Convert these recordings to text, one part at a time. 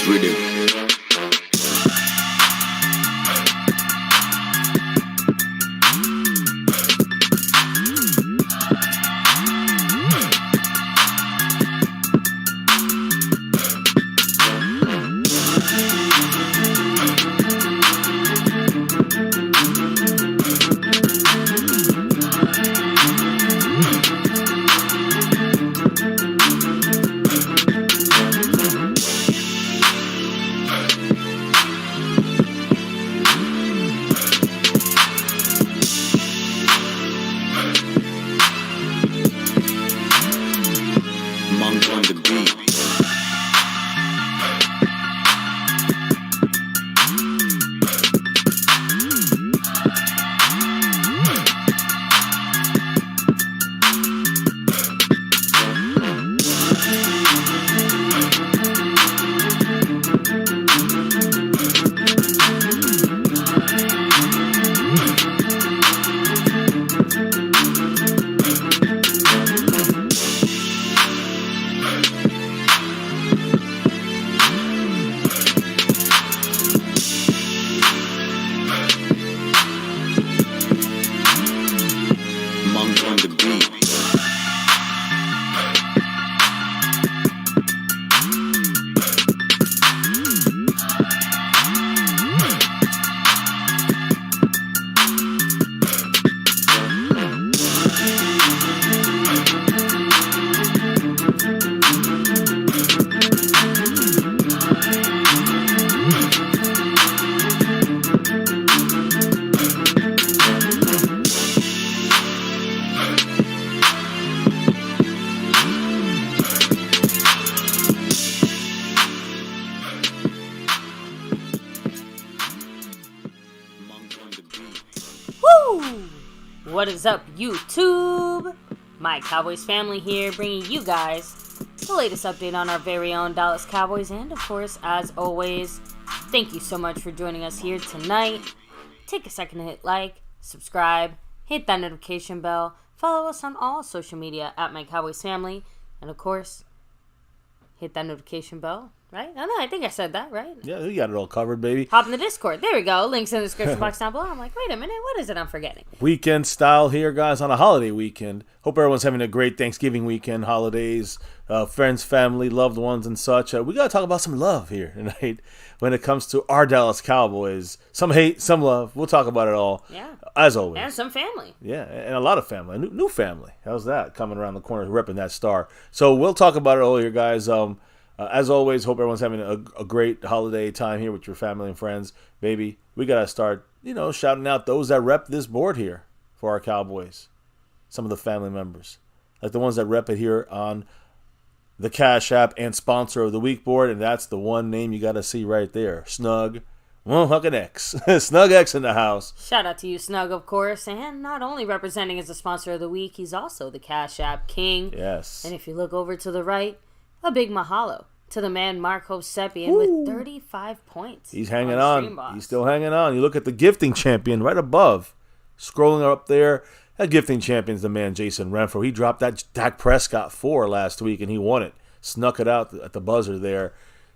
Rhythm. Monk on the beat. Monk on the beat. Woo! What is up, YouTube? My Cowboys family here, bringing you guys the latest update on our very own Dallas Cowboys. And of course, as always, thank you so much for joining us here tonight. Take a second to hit like, subscribe, hit that notification bell, follow us on all social media at MyCowboysFamily, and of course, hit that notification bell. Right? I think I said that, right? Yeah, you got it all covered, baby. Hop in the Discord. There we go. Links in the description box down below. I'm like, wait a minute. What is it I'm forgetting? Weekend style here, guys, on a holiday weekend. Hope everyone's having a great Thanksgiving weekend, holidays, friends, family, loved ones, and such. We got to talk about some love here tonight when it comes to our Dallas Cowboys. Some hate, some love. We'll talk about it all, as always. And some family. Yeah, and a lot of family. New family. How's that? Coming around the corner, repping that star. So we'll talk about it all here, guys. As always, hope everyone's having a great holiday time here with your family and friends. Baby, we got to start, shouting out those that rep this board here for our Cowboys. Some of the family members. Like the ones that rep it here on the Cash App and Sponsor of the Week board. And that's the one name you got to see right there. Snug. Well, Huckin' X. Snug X in the house. Shout out to you, Snug, of course. And not only representing as the Sponsor of the Week, he's also the Cash App King. Yes. And if you look over to the right, a big mahalo to the man Mark Hosepian with 35 points. He's hanging on. He's still hanging on. You look at the gifting champion right above. Scrolling up there, that gifting champion's the man Jason Renfro. He dropped that Dak Prescott 4 last week, and he won it. Snuck it out at the buzzer there.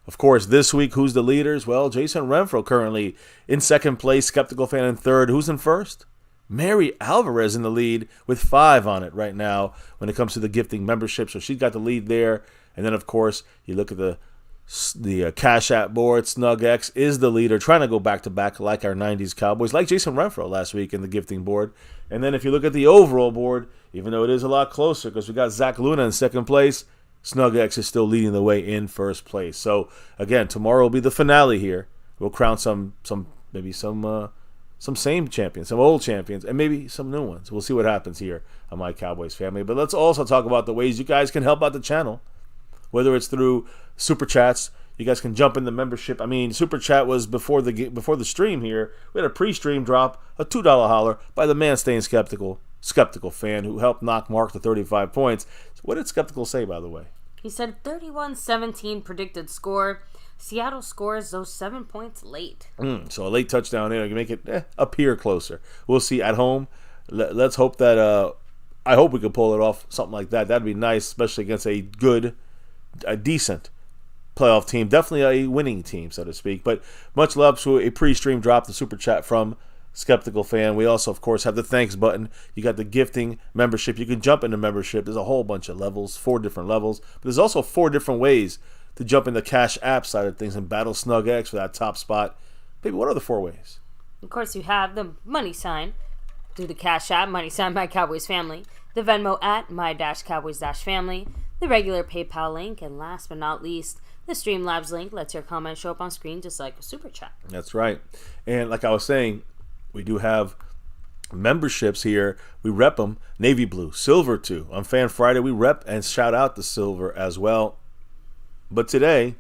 Of course, this week, who's the leaders? Well, Jason Renfro currently in second place, Skeptical Fan in third. Who's in first? Mary Alvarez in the lead with 5 on it right now when it comes to the gifting membership. So she's got the lead there. And then, of course, you look at the Cash App board. Snug X is the leader, trying to go back-to-back like our 90s Cowboys, like Jason Renfro last week in the gifting board. And then if you look at the overall board, even though it is a lot closer because we got Zach Luna in second place, Snug X is still leading the way in first place. So, again, tomorrow will be the finale here. We'll crown some same champions, some old champions, and maybe some new ones. We'll see what happens here on My Cowboys Family. But let's also talk about the ways you guys can help out the channel. Whether it's through Super Chats, you guys can jump in the membership. I mean, Super Chat was before the stream here. We had a pre-stream drop, a $2 holler by the man staying Skeptical Fan, who helped knock Mark to 35 points. So what did Skeptical say, by the way? He said 31-17 predicted score. Seattle scores those 7 points late. So a late touchdown there can make it appear closer. We'll see at home. Let's hope that I hope we could pull it off, something like that. That'd be nice, especially against a decent playoff team. Definitely a winning team, so to speak. But much love to a pre-stream drop, the super chat from Skeptical Fan. We also, of course, have the thanks button. You got the gifting membership. You can jump into membership. There's a whole bunch of levels, 4 different levels. But there's also 4 different ways to jump in the Cash App side of things and battle Snug X for that top spot. Baby, what are the 4 ways? Of course, you have the money sign through the Cash App, money sign MyCowboysFamily, the Venmo at My-Cowboys-Family, the regular PayPal link, and last but not least, the Streamlabs link lets your comment show up on screen just like a super chat. That's right. And like I was saying, we do have memberships here. We rep them. Navy blue, silver too. On Fan Friday, we rep and shout out the silver as well. But today,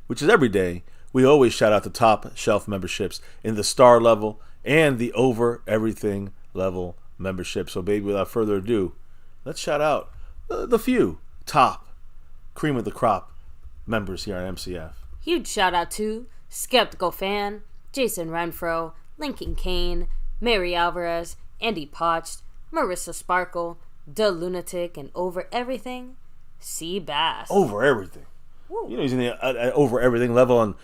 which is every day, we always shout out the top shelf memberships in the star level and the over everything level membership. So baby, without further ado, let's shout out the few top cream of the crop members here on MCF. Huge shout out to Skeptical Fan, Jason Renfro, Lincoln Kane, Mary Alvarez, Andy Potched, Marissa Sparkle, The Lunatic, and over everything, C Bass. Over everything. Woo. You know, he's in the over everything level, and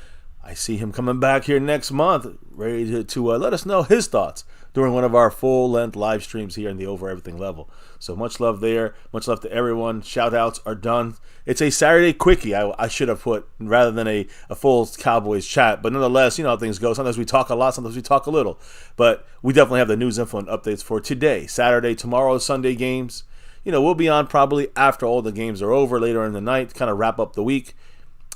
I see him coming back here next month, ready to let us know his thoughts during one of our full-length live streams here in the over everything level. So much love there. Much love to everyone. Shout-outs are done. It's a Saturday quickie, I should have put, rather than a full Cowboys chat. But nonetheless, you know how things go. Sometimes we talk a lot, sometimes we talk a little. But we definitely have the news, info, and updates for today, Saturday, tomorrow, Sunday games. You know, we'll be on probably after all the games are over, later in the night, to kind of wrap up the week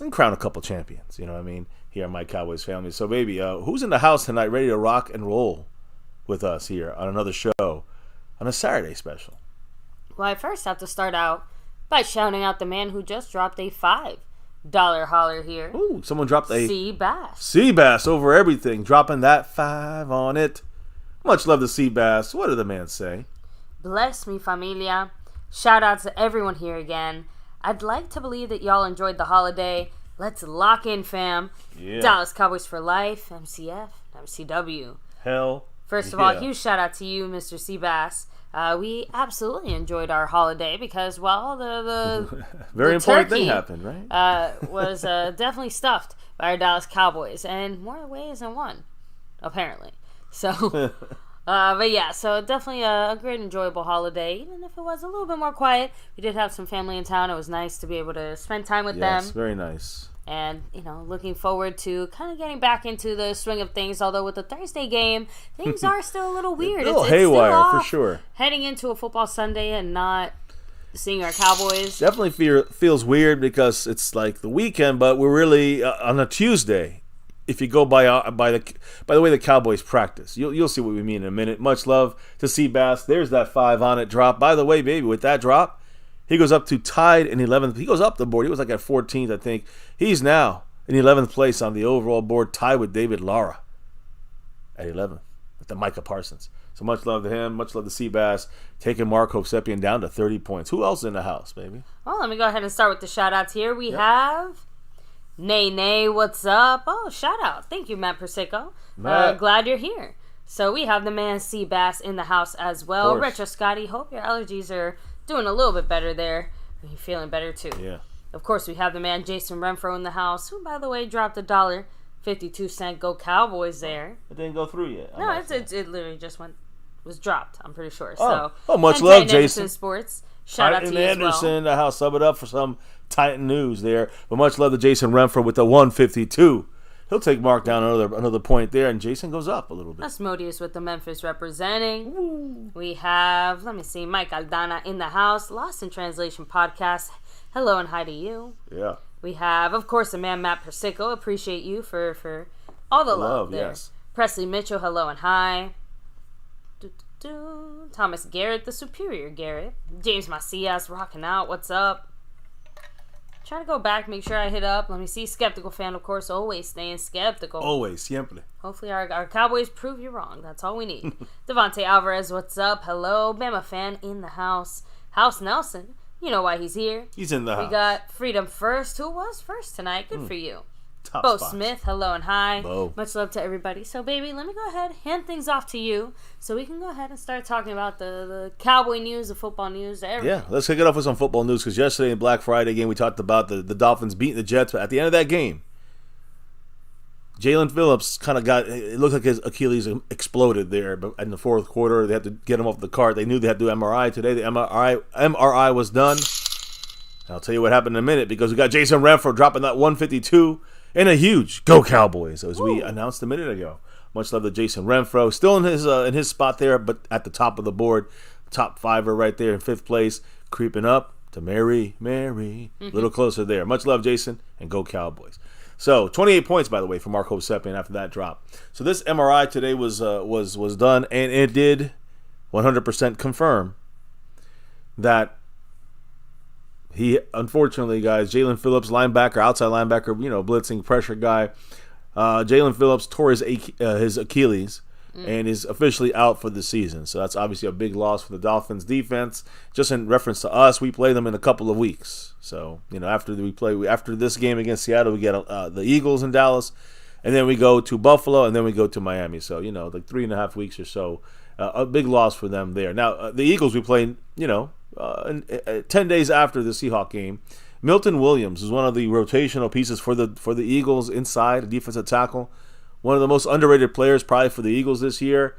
and crown a couple champions, you know what I mean, here at My Cowboys Family. So, baby, who's in the house tonight ready to rock and roll with us here on another show on a Saturday special? Well, I first have to start out by shouting out the man who just dropped a $5 holler here. Ooh, someone dropped a C Bass. C Bass over everything, dropping that 5 on it. Much love to C Bass. What did the man say? Bless me, familia. Shout out to everyone here again. I'd like to believe that y'all enjoyed the holiday. Let's lock in, fam. Yeah. Dallas Cowboys for life. MCF, MCW. Hell. First of all, huge shout out to you, Mr. Seabass. We absolutely enjoyed our holiday because, well, the very the important turkey, thing happened, right? Was definitely stuffed by our Dallas Cowboys, and more ways than one, apparently. So, but yeah, so definitely a great, enjoyable holiday. Even if it was a little bit more quiet, we did have some family in town. It was nice to be able to spend time with them. Yes, very nice. And, you know, looking forward to kind of getting back into the swing of things. Although with the Thursday game, things are still a little weird. A little it's haywire, still for off sure. Heading into a football Sunday and not seeing our Cowboys. Definitely feels weird because it's like the weekend, but we're really on a Tuesday. If you go by the way the Cowboys practice, you'll see what we mean in a minute. Much love to Seabass. There's that 5 on it drop. By the way, baby, with that drop, he goes up to tied in 11th. He goes up the board. He was like at 14th, I think. He's now in 11th place on the overall board, tied with David Lara at 11th at the Micah Parsons. So much love to him. Much love to Seabass, taking Mark Hovsepian down to 30 points. Who else is in the house, baby? Well, let me go ahead and start with the shout-outs here. We have Nay, what's up? Oh, shout-out. Thank you, Matt Persico. Glad you're here. So we have the man Seabass in the house as well. Retro Scotty, hope your allergies are doing a little bit better there. Are you feeling better too? Yeah. Of course, we have the man Jason Renfro in the house, who, by the way, dropped $1.52 Go Cowboys there. It didn't go through yet. No, it literally just was dropped, I'm pretty sure. So, much love, Titan Jason. Anderson Sports, shout out to you Anderson as well. in the house, sub it up for some Titan news there. But much love to Jason Renfro with the 152. He'll take Mark down another point there, and Jason goes up a little bit. Asmodeus with the Memphis representing. Ooh. We have, Mike Aldana in the house. Lost in Translation podcast. Hello and hi to you. Yeah. We have, of course, the man Matt Persico. Appreciate you for all the love there. Yes. Presley Mitchell, hello and hi. Thomas Garrett, the superior Garrett. James Macias rocking out. What's up? Trying to go back, make sure I hit up. Let me see. Skeptical Fan, of course, always staying skeptical. Always, siempre. Hopefully our Cowboys prove you wrong. That's all we need. Devontae Alvarez, what's up? Hello. Bama Fan in the house. House Nelson, you know why he's here. He's in the house. We got Freedom First. Who was first tonight? Good for you. top Bo spots. Smith, hello and hi. Bo. Much love to everybody. So, baby, let me go ahead, hand things off to you so we can go ahead and start talking about the Cowboy news, the football news, everything. Yeah, let's kick it off with some football news because yesterday in Black Friday game we talked about the Dolphins beating the Jets, but at the end of that game, Jalen Phillips kind of it looked like his Achilles exploded there, but in the fourth quarter they had to get him off the cart. They knew they had to do MRI today. The MRI was done. I'll tell you what happened in a minute because we got Jason Renfro dropping that 152 and a huge Go Cowboys, as we announced a minute ago. Much love to Jason Renfro. Still in his spot there, but at the top of the board. Top fiver right there in 5th place. Creeping up to Mary. A little closer there. Much love, Jason, and Go Cowboys. So, 28 points, by the way, for Mark Hosepian after that drop. So this MRI today was done, and it did 100% confirm that he, unfortunately, guys, Jalen Phillips, linebacker, outside linebacker, blitzing pressure guy. Jalen Phillips tore his Achilles and is officially out for the season. So that's obviously a big loss for the Dolphins defense. Just in reference to us, we play them in a couple of weeks. So after this game against Seattle, we get the Eagles in Dallas, and then we go to Buffalo, and then we go to Miami. So like 3.5 weeks or so. A big loss for them there. Now the Eagles we played 10 days after the Seahawks game. Milton Williams is one of the rotational pieces for the Eagles inside, a defensive tackle. One of the most underrated players probably for the Eagles this year.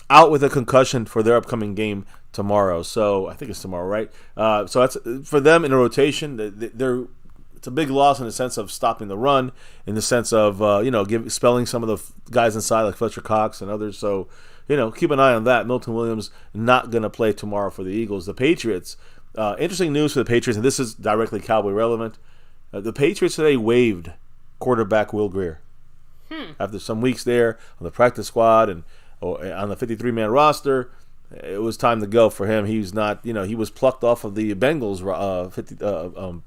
Out with a concussion for their upcoming game tomorrow. So I think it's tomorrow, right? So that's for them in a rotation. It's a big loss in the sense of stopping the run, in the sense of spelling some of the guys inside like Fletcher Cox and others. So keep an eye on that. Milton Williams not going to play tomorrow for the Eagles. The Patriots. Interesting news for the Patriots, and this is directly Cowboy relevant. The Patriots today waived quarterback Will Grier. After some weeks there on the practice squad and on the 53-man roster, it was time to go for him. He's not, he was plucked off of the Bengals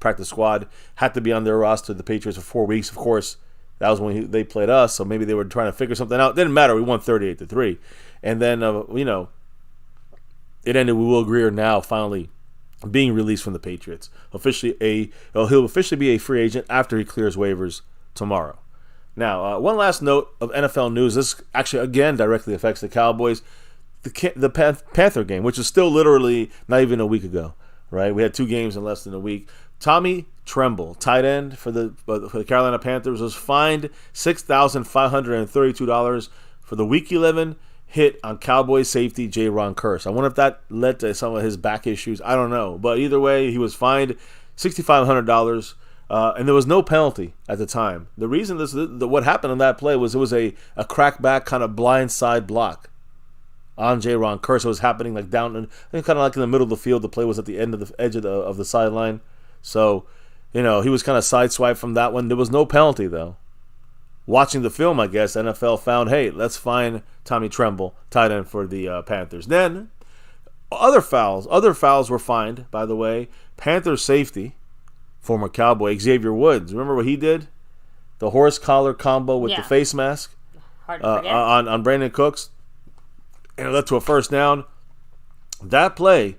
practice squad, had to be on their roster, the Patriots, for 4 weeks. Of course, that was when they played us, so maybe they were trying to figure something out. Didn't matter. We won 38-3. And then, it ended with Will Grier now finally being released from the Patriots. He'll officially be a free agent after he clears waivers tomorrow. Now, one last note of NFL news. This actually, again, directly affects the Cowboys. The Panther game, which is still literally not even a week ago, right? We had 2 games in less than a week. Tommy Tremble, tight end for the Carolina Panthers, was fined $6,532 for the Week 11 hit on Cowboys safety J-Ron Curse. I wonder if that led to some of his back issues. I don't know. But either way, he was fined $6,500. And there was no penalty at the time. The reason what happened on that play was it was a crackback kind of blind side block on J-Ron Curse. It was happening like down, I think kind of like in the middle of the field. The play was at the end of the edge of the sideline. So, he was kind of sideswiped from that one. There was no penalty though. Watching the film, I guess NFL found, hey, let's fine Tommy Tremble, tight end for the Panthers. Then other fouls were fined. By the way, Panthers safety, former Cowboy Xavier Woods. Remember what he did? The horse collar combo with the face mask on Brandon Cooks, and it led to a first down. For that play,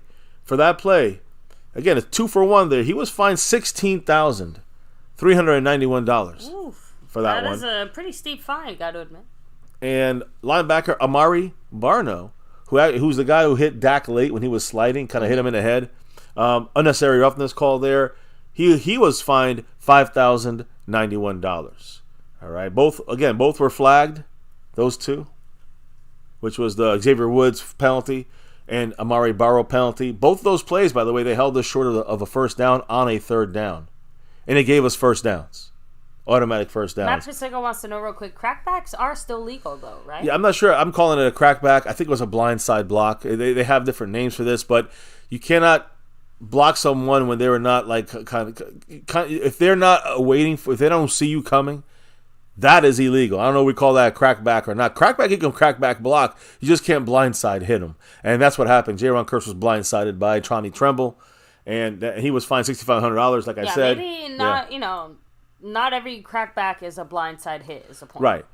again, it's 2 for 1 there. He was fined $16,391 for that one. That is a pretty steep fine, got to admit. And linebacker Amari Barno, who's the guy who hit Dak late when he was sliding, kind of hit him in the head. Unnecessary roughness call there. He was fined $5,091. All right, both were flagged, those two, which was the Xavier Woods penalty and Amari Barrow penalty. Both of those plays, by the way, they held us short of a first down on a third down, and it gave us first downs, automatic first downs. Matt Pacico wants to know real quick, crackbacks are still legal though, right? Yeah, I'm not sure. I'm calling it a crackback. I think it was a blindside block. They have different names for this, but you cannot block someone when they were not if they're not waiting for, if they don't see you coming, that is illegal. I don't know if we call that a crackback or not. Crackback, you can crackback block. You just can't blindside hit him. And that's what happened. J-Ron Curse was blindsided by Tommy Tremble, and he was fined $6,500, like I said. Maybe not, not every crackback is a blindside hit. Is the point? Right.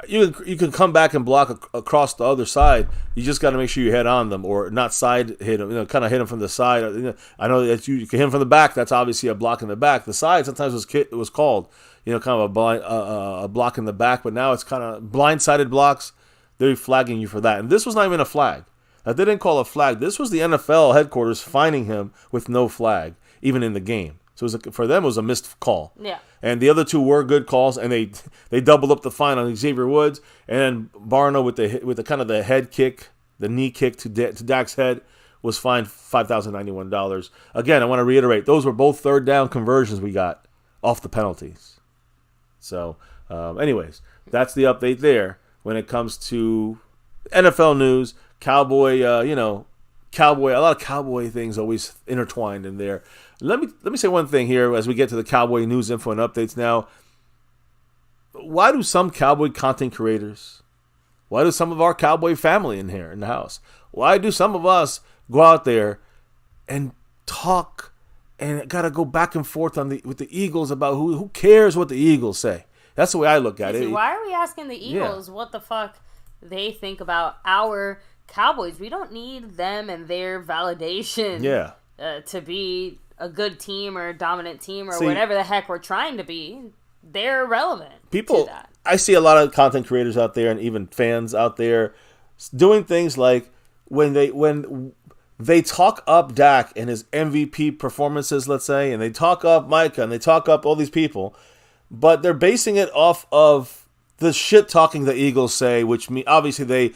You can come back and block across the other side. You just got to make sure you head on them, or not side hit them. Kind of hit them from the side. I know that you can hit them from the back. That's obviously a block in the back. The side sometimes was called, kind of a block in the back. But now it's kind of blindsided blocks. They're flagging you for that. And this was not even a flag. They didn't call a flag. This was the NFL headquarters fining him with no flag, even in the game. So for them, it was a missed call. Yeah. And the other two were good calls, and they doubled up the fine on Xavier Woods, and then Barno with the kind of the head kick, the knee kick to Dak's head was fined $5,091. Again, I want to reiterate, those were both third down conversions we got off the penalties. So, anyways, that's the update there when it comes to NFL news. Cowboy, Cowboy, a lot of Cowboy things always intertwined in there. Let me say one thing here as we get to the Cowboy news info and updates now. Why do some Cowboy content creators, why do some of our Cowboy family in here in the house, why do some of us go out there and talk and got to go back and forth with the Eagles about who cares what the Eagles say? That's the way I look at it. Why are we asking the Eagles what the fuck they think about our Cowboys? We don't need them and their validation to be a good team or a dominant team or whatever the heck we're trying to be. They're irrelevant to that. I see a lot of content creators out there and even fans out there doing things like when they talk up Dak and his MVP performances, let's say, and they talk up MICAH and they talk up all these people, but they're basing it off of the shit talking the Eagles say, which obviously they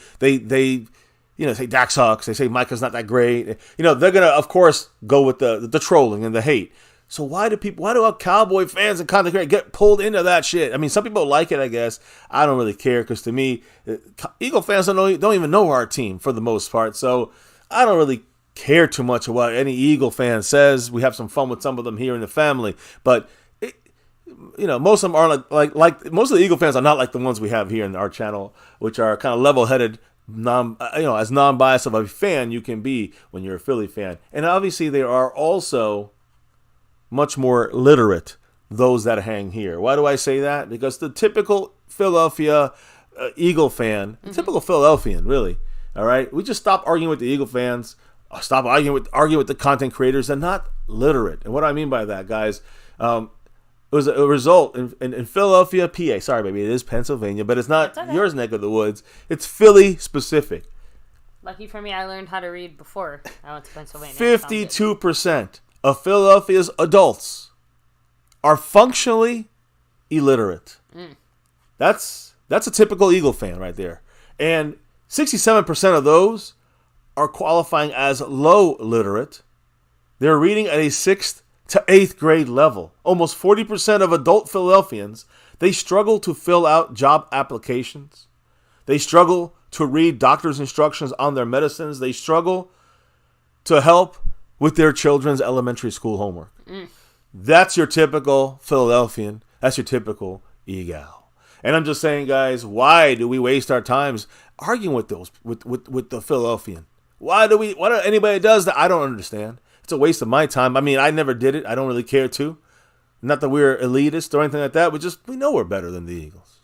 say Dak sucks. They say MICAH's not that great. They're gonna, of course, go with the trolling and the hate. So why do our Cowboy fans and content creators get pulled into that shit? I mean, some people like it, I guess. I don't really care because to me, Eagle fans don't even know our team for the most part. So I don't really care too much what any Eagle fan says. We have some fun with some of them here in the family, but most of them are like most of the Eagle fans are not like the ones we have here in our channel, which are kind of level-headed. As non-biased of a fan you can be when you're a Philly fan. And obviously they are also much more literate, those that hang here. Why do I say that? Because the typical Philadelphia Eagle fan, typical Philadelphian, really, all right? We just stop arguing with the Eagle fans, stop arguing with the content creators. They're not literate. And what I mean by that, guys, it was a result in Philadelphia, PA. Sorry, baby, it is Pennsylvania, but it's not yours neck of the woods. It's Philly specific. Lucky for me, I learned how to read before I went to Pennsylvania. 52% of Philadelphia's adults are functionally illiterate. That's a typical Eagle fan right there. And 67% of those are qualifying as low literate. They're reading at a 6th to 8th grade level. Almost 40% of adult Philadelphians, they struggle to fill out job applications. They struggle to read doctor's instructions on their medicines. They struggle to help with their children's elementary school homework. That's your typical Philadelphian. That's your typical Eagle. And I'm just saying, guys, why do we waste our times arguing with the Philadelphian? Why do anybody does that? I don't understand. It's a waste of my time. I mean, I never did it. I don't really care to. Not that we're elitist or anything like that. We know we're better than the Eagles.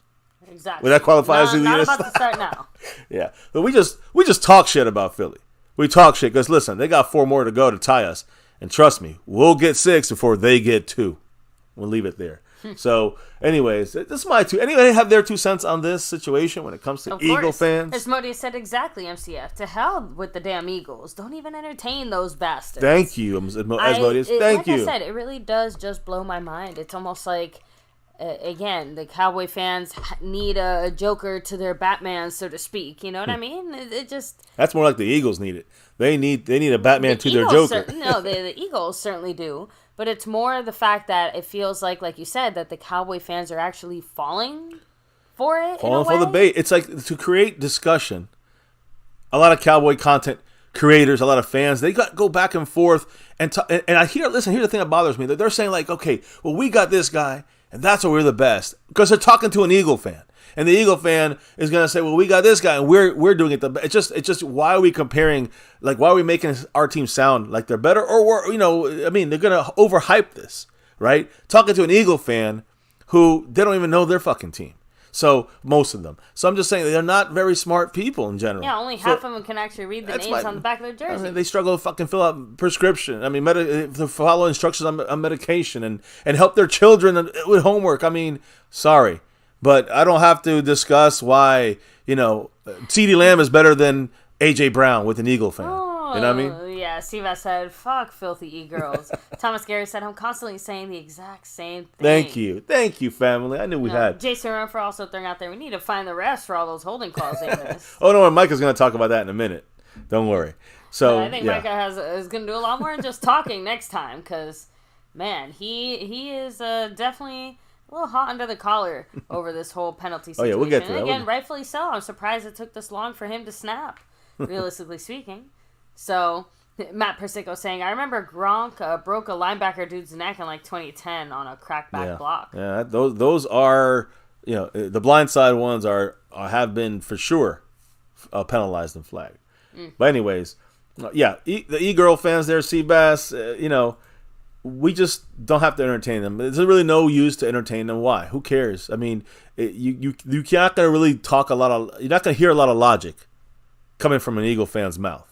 Exactly. Would that qualify as elitist? Not about to start now. Yeah. But we just talk shit about Philly. We talk shit because, listen, they got 4 more to go to tie us. And trust me, we'll get 6 before they get 2. We'll leave it there. So, anyways, this is my 2. Anybody have their 2 cents on this situation when it comes to Eagle fans? As Modi said exactly, MCF. To hell with the damn Eagles. Don't even entertain those bastards. Thank you, Asmodeus. Thank you. Like I said, it really does just blow my mind. It's almost like, again, the Cowboy fans need a Joker to their Batman, so to speak. You know what I mean? It just... That's more like the Eagles need it. They need a Batman to their Joker. The Eagles certainly do. But it's more the fact that it feels like you said, that the Cowboy fans are actually falling for it. Falling for the bait. It's like to create discussion. A lot of Cowboy content creators, a lot of fans, they go back and forth. And here's the thing that bothers me. That they're saying like, okay, well, we got this guy, and that's why we're the best. Because they're talking to an Eagle fan. And the Eagle fan is going to say, well, we got this guy, and we're doing it. It's just why are we comparing, like, why are we making our team sound like they're better? Or, they're going to overhype this, right? Talking to an Eagle fan who they don't even know their fucking team. So most of them. So I'm just saying they're not very smart people in general. Yeah, only half of them can actually read the names on the back of their jersey. I mean, they struggle to fucking fill out prescription. I mean, to follow instructions on medication and help their children with homework. I mean, sorry, but I don't have to discuss why CeeDee Lamb is better than AJ Brown with an Eagle fan. You know what I mean? Yeah, Steve said, fuck filthy e-girls. Thomas Gary said, I'm constantly saying the exact same thing. Thank you, family. I knew we had. Jason Renfro also throwing out there, we need to find the rest for all those holding calls they missed. Oh, no, Micah's going to talk about that in a minute. Don't worry. So I think Micah is going to do a lot more than just talking next time, because, man, he is definitely a little hot under the collar over this whole penalty situation. Oh, yeah, we'll get to that. And again, rightfully so. I'm surprised it took this long for him to snap, realistically speaking. So, Matt Persico saying, I remember Gronk broke a linebacker dude's neck in like 2010 on a crackback block. Yeah, those are, the blindside ones have been for sure penalized and flagged. But anyways, the E-Girl fans there, Seabass, we just don't have to entertain them. There's really no use to entertain them. Why? Who cares? I mean, you're not going to really you're not going to hear a lot of logic coming from an Eagle fan's mouth.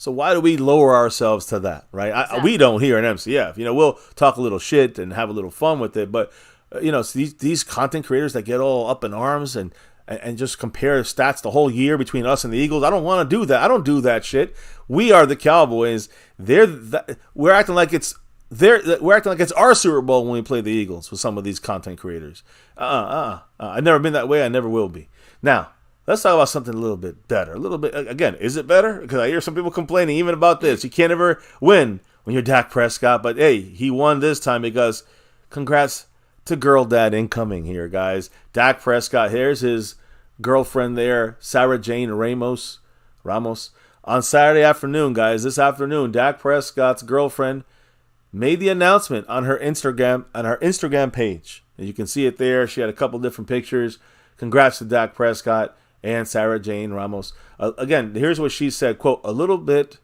So why do we lower ourselves to that, right? Exactly. We don't here in MCF. We'll talk a little shit and have a little fun with it, but these content creators that get all up in arms and just compare stats the whole year between us and the Eagles, I don't want to do that. I don't do that shit. We are the Cowboys. We're acting like it's our Super Bowl when we play the Eagles with some of these content creators. I've never been that way. I never will be. Now, let's talk about something a little bit better. A little bit, again, is it better? Because I hear some people complaining even about this. You can't ever win when you're Dak Prescott. But, hey, he won this time because congrats to girl dad incoming here, guys. Dak Prescott, here's his girlfriend there, Sarah Jane Ramos. On Saturday afternoon, guys, this afternoon, Dak Prescott's girlfriend made the announcement on her Instagram page. And you can see it there. She had a couple different pictures. Congrats to Dak Prescott and Sarah Jane Ramos. Again, here's what she said, quote, a little bit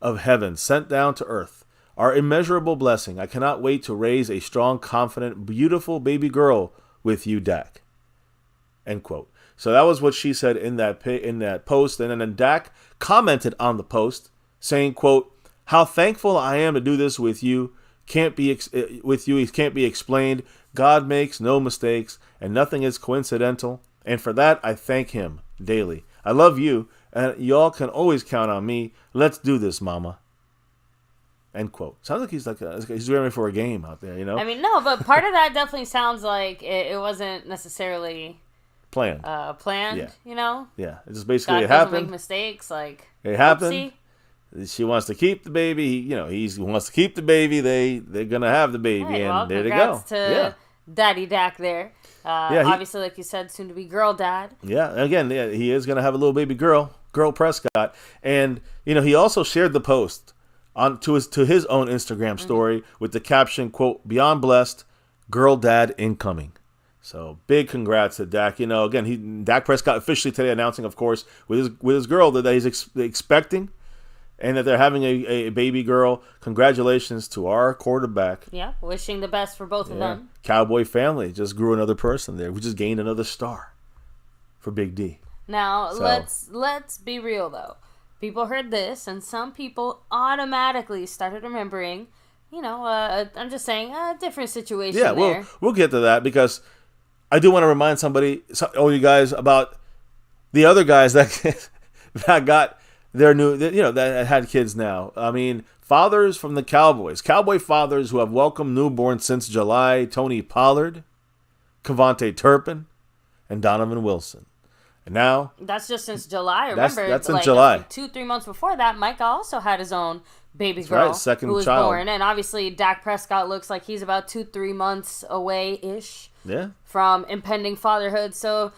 of heaven sent down to earth. Our immeasurable blessing. I cannot wait to raise a strong, confident, beautiful baby girl with you, Dak. End quote. So that was what she said in that post. And then Dak commented on the post saying, quote, how thankful I am to do this with you. Can't be explained. God makes no mistakes and nothing is coincidental. And for that, I thank him daily. I love you, and y'all can always count on me. Let's do this, mama. End quote. Sounds like he's ready for a game out there, I mean, no, but part of that definitely sounds like it wasn't necessarily planned. Yeah. Yeah, it's just basically God it happened. Make mistakes, like it happened. Oopsie. She wants to keep the baby. He wants to keep the baby. They're gonna have the baby, right, and there they go. To Daddy Dak there. Obviously, like you said, soon to be girl dad. Yeah, again, he is going to have a little baby girl Prescott. And, he also shared the post to his own Instagram story with the caption, quote, beyond blessed, girl dad incoming. So big congrats to Dak. Again, Dak Prescott officially today announcing, of course, with his girl that he's expecting and that they're having a baby girl. Congratulations to our quarterback. Yeah, wishing the best for both of them. Cowboy family just grew another person there. We just gained another star for Big D. Now, let's be real, though. People heard this, and some people automatically started remembering, I'm just saying, a different situation there. Yeah, we'll get to that because I do want to remind you guys, about the other guys that got their new, that had kids now. I mean, fathers from the Cowboys. Cowboy fathers who have welcomed newborns since July. Tony Pollard, Kevontae Turpin, and Donovan Wilson. And now... That's just since July. Remember, that's in July. 2-3 months before that, Micah also had his own baby girl. Right, second who was child. Born. And obviously, Dak Prescott looks like he's about 2-3 months away-ish. Yeah. From impending fatherhood. So,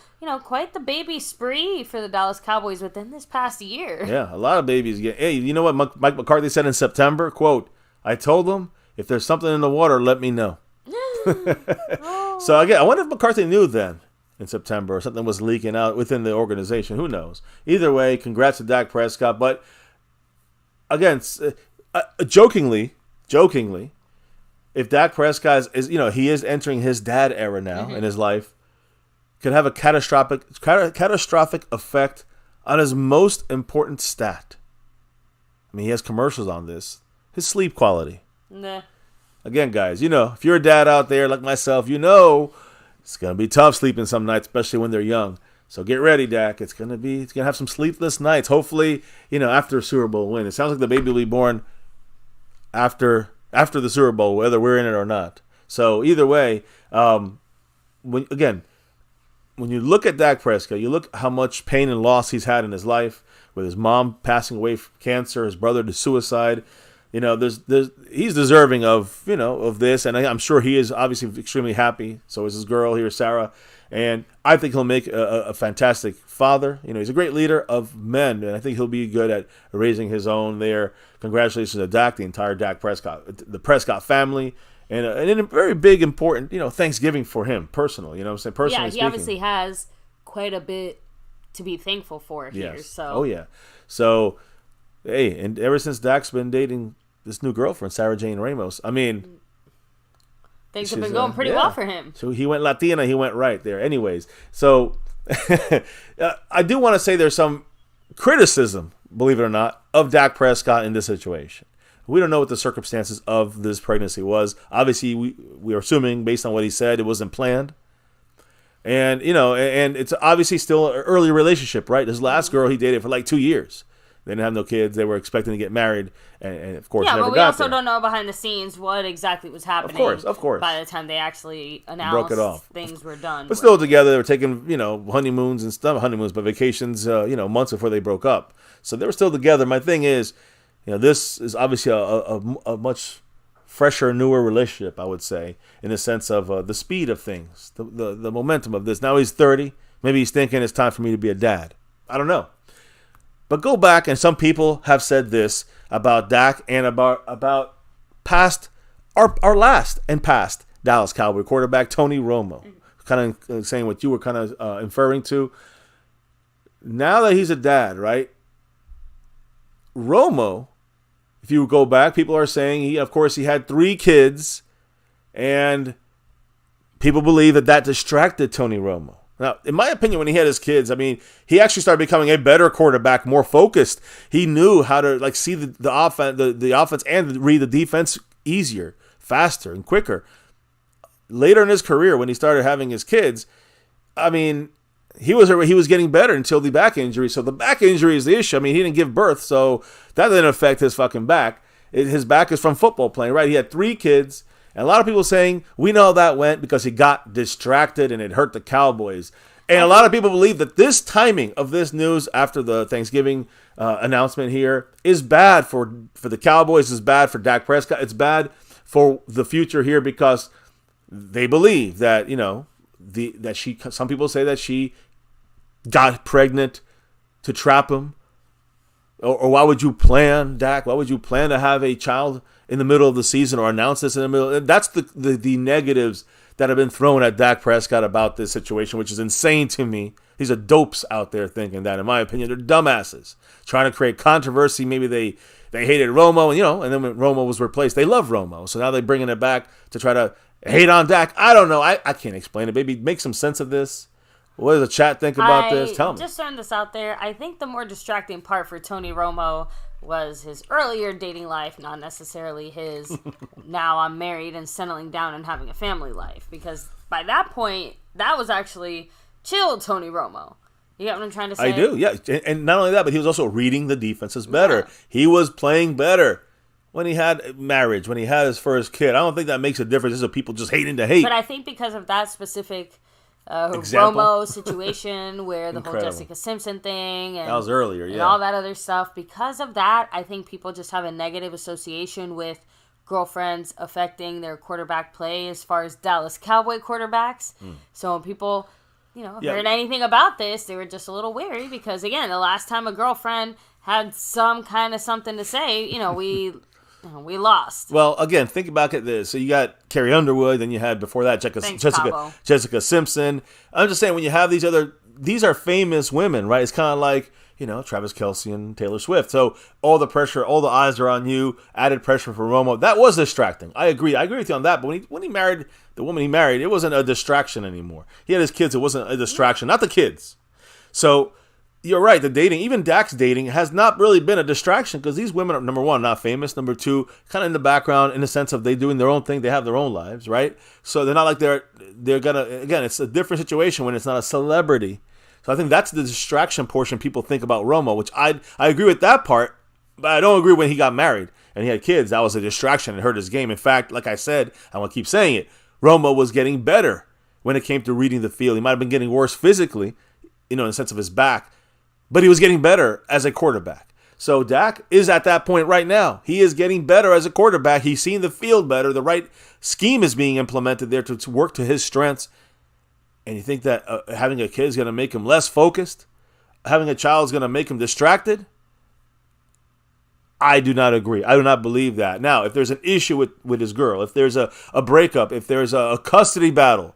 quite the baby spree for the Dallas Cowboys within this past year. Yeah, a lot of babies get... Hey, you know what Mike McCarthy said in September? Quote, I told them, if there's something in the water, let me know. So, again, I wonder if McCarthy knew then in September or something was leaking out within the organization. Who knows? Either way, congrats to Dak Prescott. But, again, jokingly, if Dak Prescott is he is entering his dad era now in his life, could have a catastrophic effect on his most important stat. I mean, he has commercials on this. His sleep quality. Nah. Again, guys, if you're a dad out there like myself, it's gonna be tough sleeping some nights, especially when they're young. So get ready, Dak. It's gonna have some sleepless nights. Hopefully, after a Super Bowl win. It sounds like the baby will be born after the Super Bowl, whether we're in it or not. So either way, when you look at Dak Prescott, you look how much pain and loss he's had in his life, with his mom passing away from cancer, his brother to suicide. He's deserving of this, and I'm sure he is obviously extremely happy. So is his girl here, Sarah, and I think he'll make a fantastic father. He's a great leader of men, and I think he'll be good at raising his own there. Congratulations to Dak, the entire Dak Prescott, the Prescott family, and a very big, important, Thanksgiving for him personally. You know what I'm saying? Personally Yeah, he speaking. obviously has quite a bit to be thankful for here. Yes. So. Oh yeah. So, hey, and ever since Dak's been dating this new girlfriend, Sarah Jane Ramos, I mean, things have been going pretty well for him. So he went Latina, he went right there. Anyways, so I do want to say there's some criticism, believe it or not, of Dak Prescott in this situation. We don't know what the circumstances of this pregnancy was. Obviously, we are assuming, based on what he said, it wasn't planned. And, and it's obviously still an early relationship, right? His last girl he dated for like 2 years. They didn't have no kids. They were expecting to get married, and of course, yeah, never but we got also there. don't know behind the scenes what exactly was happening. Of course. By the time they actually announced Broke it off. things were done. But still together, they were taking, honeymoons and stuff. Honeymoons, but vacations, months before they broke up. So they were still together. My thing is, this is obviously a much fresher, newer relationship, I would say, in the sense of the speed of things, the momentum of this. Now he's 30. Maybe he's thinking it's time for me to be a dad. I don't know. But go back, and some people have said this about Dak and about past, our last and past Dallas Cowboy quarterback, Tony Romo. Kind of saying what you were kind of inferring to. Now that he's a dad, right? Romo, if you go back, people are saying he had 3 kids, and people believe that distracted Tony Romo. Now, in my opinion, when he had his kids, I mean, he actually started becoming a better quarterback, more focused. He knew how to see the offense and read the defense easier, faster, and quicker. Later in his career, when he started having his kids, I mean, he was getting better until the back injury. So the back injury is the issue. I mean, he didn't give birth, so that didn't affect his fucking back. His back is from football playing, right? He had 3 kids. And a lot of people saying, we know that went because he got distracted and it hurt the Cowboys. And a lot of people believe that this timing of this news after the Thanksgiving announcement here is bad for the Cowboys, is bad for Dak Prescott. It's bad for the future here because they believe that, some people say that she got pregnant to trap him. Or why would you plan, Dak? Why would you plan to have a child in the middle of the season or announce this in the middle? That's the negatives that have been thrown at Dak Prescott about this situation, which is insane to me. These are dopes out there thinking that, in my opinion, they're dumbasses trying to create controversy. Maybe they hated Romo, and then when Romo was replaced, they love Romo. So now they're bringing it back to try to hate on Dak. I don't know. I can't explain it. Maybe make some sense of this. What does the chat think about this? Tell me. Just throwing this out there. I think the more distracting part for Tony Romo was his earlier dating life, not necessarily his now I'm married and settling down and having a family life. Because by that point, that was actually chill Tony Romo. You get what I'm trying to say? I do, yeah. And not only that, but he was also reading the defenses better. Yeah. He was playing better when he had marriage, when he had his first kid. I don't think that makes a difference. This is people just hating to hate. But I think because of that specific Romo situation where the whole Jessica Simpson thing and that was earlier, and all that other stuff, because of that, I think people just have a negative association with girlfriends affecting their quarterback play as far as Dallas Cowboy quarterbacks. So when people, heard anything about this, they were just a little wary because, again, the last time a girlfriend had some kind of something to say, we lost. Well, again, think about this. So you got Carrie Underwood, then you had before that Jessica Simpson. I'm just saying when you have these are famous women, right? It's kind of like Travis Kelce and Taylor Swift. So all the pressure, all the eyes are on you. Added pressure for Romo. That was distracting. I agree with you on that. But when he married the woman he married, it wasn't a distraction anymore. He had his kids. It wasn't a distraction. Not the kids. So you're right. The dating, even Dak's dating, has not really been a distraction because these women are, number one, not famous. Number two, kind of in the background in the sense of they doing their own thing. They have their own lives, right? So they're not like they're gonna. Again, it's a different situation when it's not a celebrity. So I think that's the distraction portion people think about Romo, which I agree with that part, but I don't agree when he got married and he had kids. That was a distraction and hurt his game. In fact, like I said, I want to keep saying it, Romo was getting better when it came to reading the field. He might have been getting worse physically, in the sense of his back, but he was getting better as a quarterback. So Dak is at that point right now. He is getting better as a quarterback. He's seeing the field better. The right scheme is being implemented there to work to his strengths. And you think that having a kid is going to make him less focused? Having a child is going to make him distracted? I do not agree. I do not believe that. Now, if there's an issue with his girl, if there's a breakup, if there's a custody battle,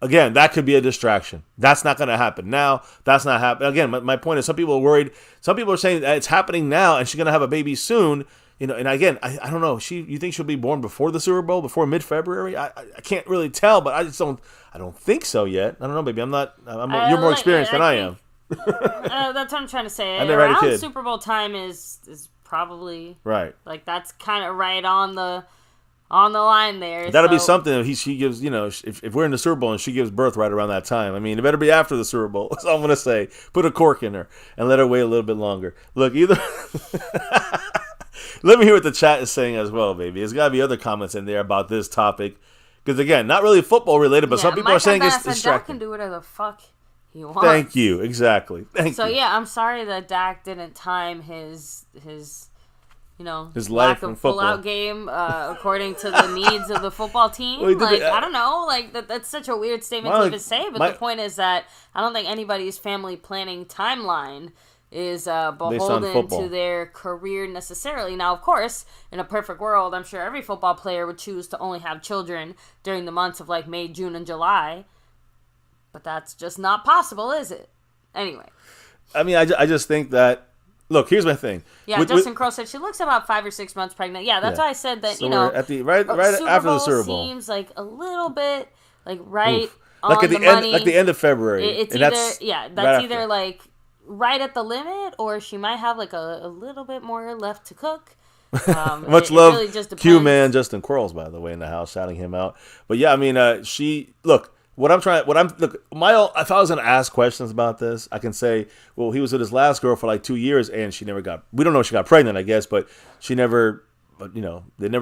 again, that could be a distraction. That's not going to happen now. That's not happening. Again, my point is some people are worried. Some people are saying that it's happening now and she's going to have a baby soon. And again, I don't know. You think she'll be born before the Super Bowl, before mid-February? I can't really tell, but I don't think so yet. I don't know, baby. You're more experienced than I am. That's what I'm trying to say. I never had a kid. Super Bowl time is probably right. Like that's kind of right on the line there. That'll be something that she gives. If we're in the Super Bowl and she gives birth right around that time, I mean, it better be after the Super Bowl. That's all I'm gonna say. Put a cork in her and let her wait a little bit longer. Look, either. Let me hear what the chat is saying as well, baby. There's got to be other comments in there about this topic. Because, again, not really football related, but some people are saying it's distracting. Dak can do whatever the fuck he wants. Thank you. Exactly. Thank you. So, yeah, I'm sorry that Dak didn't time his his life lack of in football full-out game according to the needs of the football team. Well, I don't know. That's such a weird statement to even say. But the point is that I don't think anybody's family planning timeline is beholden to their career necessarily. Now, of course, in a perfect world, I'm sure every football player would choose to only have children during the months of like May, June, and July. But that's just not possible, is it? Anyway. I mean, I just think that, look, here's my thing. Yeah, Justin Crow said she looks about 5 or 6 months pregnant. Yeah, that's why I said that, so at the right after the Super Bowl. Seems like a little bit like right Oof. on like at the end, money. Like the end of February. It's either, that's right either after. Like right at the limit, or she might have like a little bit more left to cook. Much love, really just Q-Man, Justin Quarles, by the way, in the house, shouting him out. But yeah, I mean, if I was going to ask questions about this, I can say, well, he was with his last girl for like 2 years, and we don't know if she got pregnant, I guess, but they never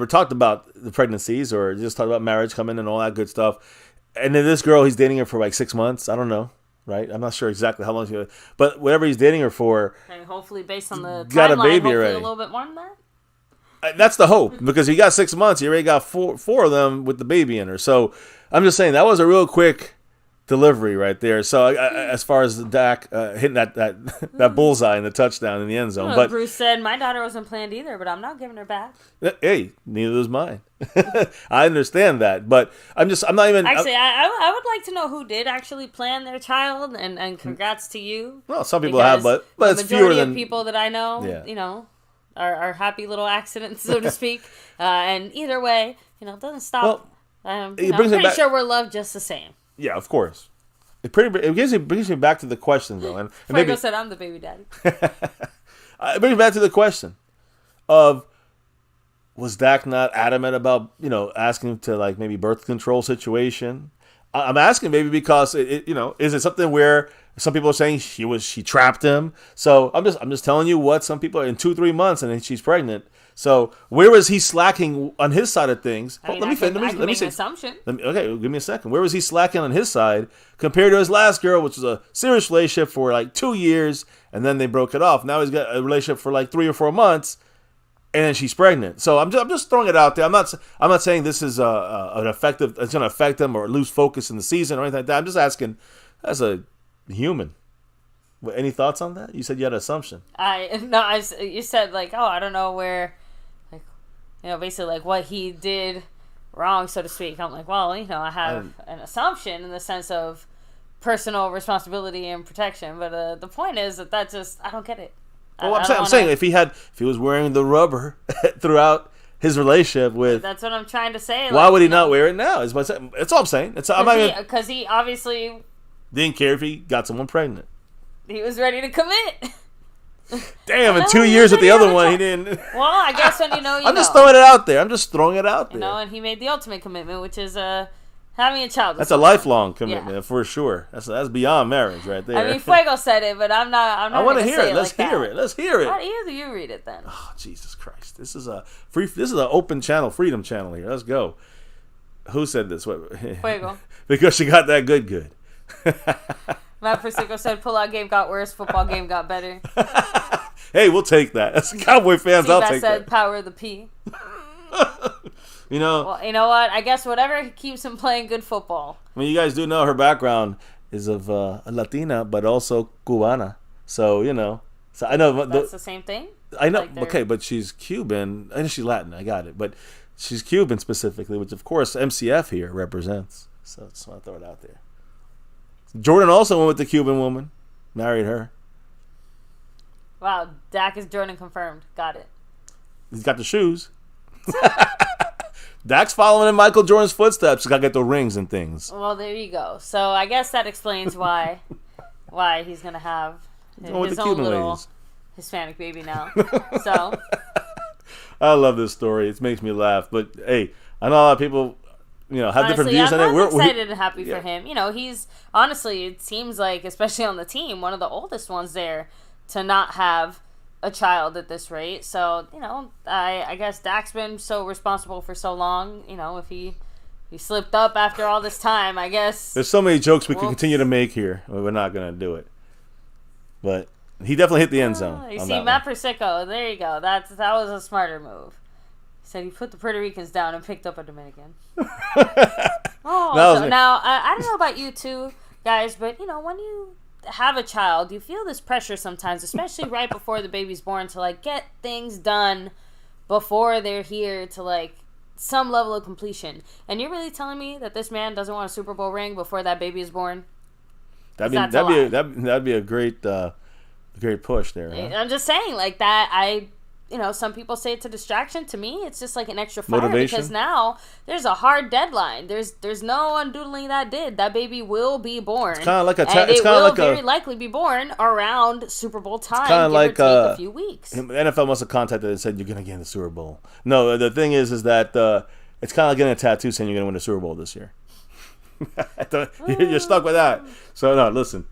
talked about the pregnancies or just talked about marriage coming and all that good stuff. And then this girl, he's dating her for like 6 months. I don't know. Right, I'm not sure exactly how long but whatever he's dating her for, and hopefully based on the got timeline, a baby hopefully already. A little bit more than that. That's the hope, because he got 6 months. He already got four of them with the baby in her. So I'm just saying that was a real quick delivery right there. So as far as Dak hitting that bullseye in the touchdown in the end zone, but Bruce said my daughter wasn't planned either, but I'm not giving her back. Hey, neither was mine. I understand that, but I'm not even. Actually, I would like to know who did actually plan their child, and congrats to you. Well, some people have, but it's fewer than people that I know. Are happy little accidents, so to speak. And either way, it doesn't stop. I'm pretty sure we're loved just the same. Yeah, of course. It brings me back to the question, though. And Franco said, I'm the baby daddy. It brings me back to the question of, was Dak not adamant about, asking to like maybe birth control situation? I'm asking maybe because is it something where some people are saying she trapped him? So I'm just telling you what some people are in 2-3 months and then she's pregnant. So where was he slacking on his side of things? Let me make an assumption. Okay, give me a second. Where was he slacking on his side compared to his last girl, which was a serious relationship for like 2 years, and then they broke it off. Now he's got a relationship for like 3 or 4 months, and then she's pregnant. So I'm just throwing it out there. I'm not saying this is it's going to affect him or lose focus in the season or anything like that. I'm just asking as a human. Any thoughts on that? You said you had an assumption. You said like, I don't know where. Basically like what he did wrong, so to speak. I'm like, well, I have an assumption in the sense of personal responsibility and protection. But the point is that just I don't get it. Well, I'm saying if he was wearing the rubber throughout his relationship with, that's what I'm trying to say. Why would he not wear it now? That's all I'm saying. Because he obviously didn't care if he got someone pregnant. He was ready to commit. Damn! In 2 years with the other one, he didn't. Well, I guess when you know, I'm just throwing it out there. I'm just throwing it out there. And he made the ultimate commitment, which is having a child. That's a lifelong commitment for sure. That's beyond marriage right there. I mean, Fuego said it, but I'm not. I want to hear it. Let's hear it. Let's hear it. How do you read it then? Oh, Jesus Christ! This is an open channel, freedom channel here. Let's go. Who said this? What? Fuego. Because she got that good. Matt Persico said, "Pull-out game got worse. Football game got better." Hey, we'll take that. As Cowboy fans, I'll take said, that. "Power of the P." Well, you know what? I guess whatever keeps him playing good football. I mean, you guys do know her background is of a Latina, but also Cubana. So So I know that's the same thing. I know. Okay, but she's Cuban. I know she's Latin. I got it. But she's Cuban specifically, which of course MCF here represents. So just want to throw it out there. Jordan also went with the Cuban woman, married her. Wow, Dak is Jordan confirmed. Got it. He's got the shoes. Dak's following in Michael Jordan's footsteps. He's got to get the rings and things. Well, there you go. So I guess that explains why he's gonna have his own little Hispanic baby now. So I love this story. It makes me laugh. But hey, I know a lot of people, have different views on it. I'm excited and happy for him. He's honestly, it seems like, especially on the team, one of the oldest ones there to not have a child at this rate. So, I guess Dak's been so responsible for so long. If he slipped up after all this time, I guess. There's so many jokes we can continue to make here. We're not going to do it. But he definitely hit the end zone. You see, Matt Persico, there you go. That was a smarter move. He said he put the Puerto Ricans down and picked up a Dominican. Now, I don't know about you two guys, but, when you have a child, you feel this pressure sometimes, especially right before the baby's born, to get things done before they're here to some level of completion. And you're really telling me that this man doesn't want a Super Bowl ring before that baby is born? That'd be a great push there. Huh? I'm just saying that. Some people say it's a distraction. To me, it's just an extra fire. Motivation? Because now there's a hard deadline. There's no undoodling that did. That baby will be born. It's kind of like it will very likely be born around Super Bowl time. It's kind of like a few weeks. The NFL must have contacted and said you're going to get in the Super Bowl. No, the thing is that it's kind of like getting a tattoo saying you're going to win the Super Bowl this year. You're stuck with that. So no, listen.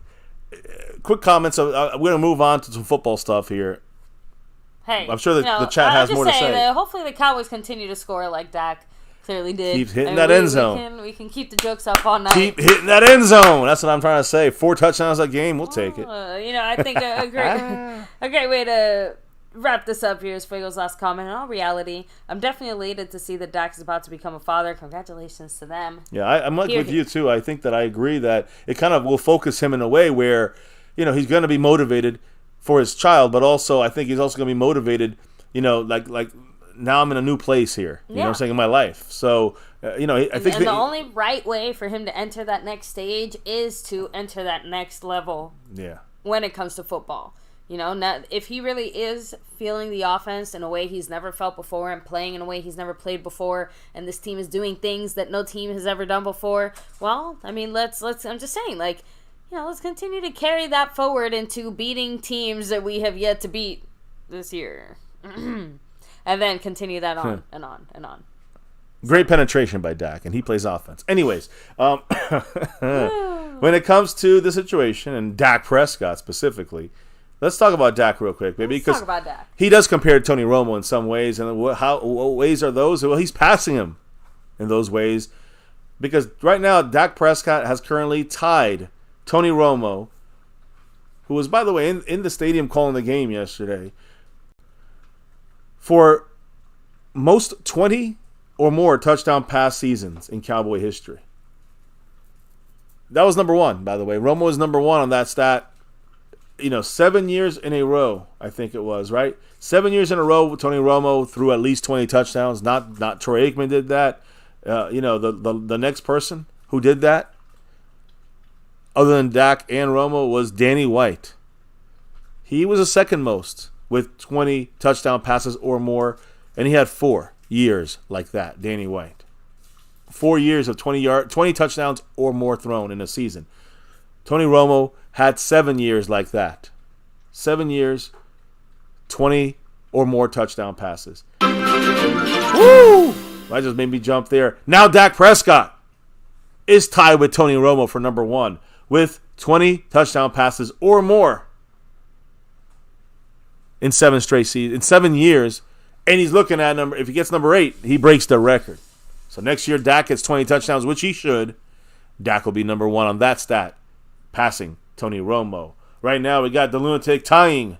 Quick comments. We're going to move on to some football stuff here. Hey, I'm sure the chat has more to say. Hopefully the Cowboys continue to score like Dak clearly did. Keep hitting that end zone. We can keep the jokes up all night. Keep hitting that end zone. That's what I'm trying to say. 4 touchdowns a game. We'll take it. I think a great way to wrap this up here is Fuego's last comment. In all reality, I'm definitely elated to see that Dak is about to become a father. Congratulations to them. Yeah, I'm with you too. I think that I agree that it kind of will focus him in a way where, he's going to be motivated for his child, but also I think he's also going to be motivated, like now I'm in a new place here, you know what I'm saying, in my life. So, I think the only right way for him to enter that next stage is to enter that next level. Yeah. When it comes to football. Now, if he really is feeling the offense in a way he's never felt before and playing in a way he's never played before, and this team is doing things that no team has ever done before, well, I mean, let's I'm just saying, let's continue to carry that forward into beating teams that we have yet to beat this year. And then continue that on and on and on. Great penetration by Dak, and he plays offense. Anyways, when it comes to the situation, and Dak Prescott specifically, let's talk about Dak real quick, baby. Let's talk about Dak. He does compare to Tony Romo in some ways, and what ways are those? Well, he's passing him in those ways, because right now Dak Prescott has currently tied Tony Romo, who was, by the way, in the stadium calling the game yesterday, for most 20 or more touchdown pass seasons in Cowboy history. That was number one, by the way. Romo was number one on that stat. 7 years in a row, I think it was, right? 7 years in a row, Tony Romo threw at least 20 touchdowns. Not Troy Aikman did that. The next person who did that other than Dak and Romo, was Danny White. He was the second most with 20 touchdown passes or more, and he had 4 years like that, Danny White. 4 years of 20 touchdowns or more thrown in a season. Tony Romo had 7 years like that. 7 years, 20 or more touchdown passes. Woo! That just made me jump there. Now Dak Prescott is tied with Tony Romo for number 1 with 20 touchdown passes or more in 7 straight seasons, in 7 years. And he's looking at number. If he gets number 8, he breaks the record. So next year, Dak gets 20 touchdowns, which he should. Dak will be number 1 on that stat, passing Tony Romo. Right now, we got the Lunatic tying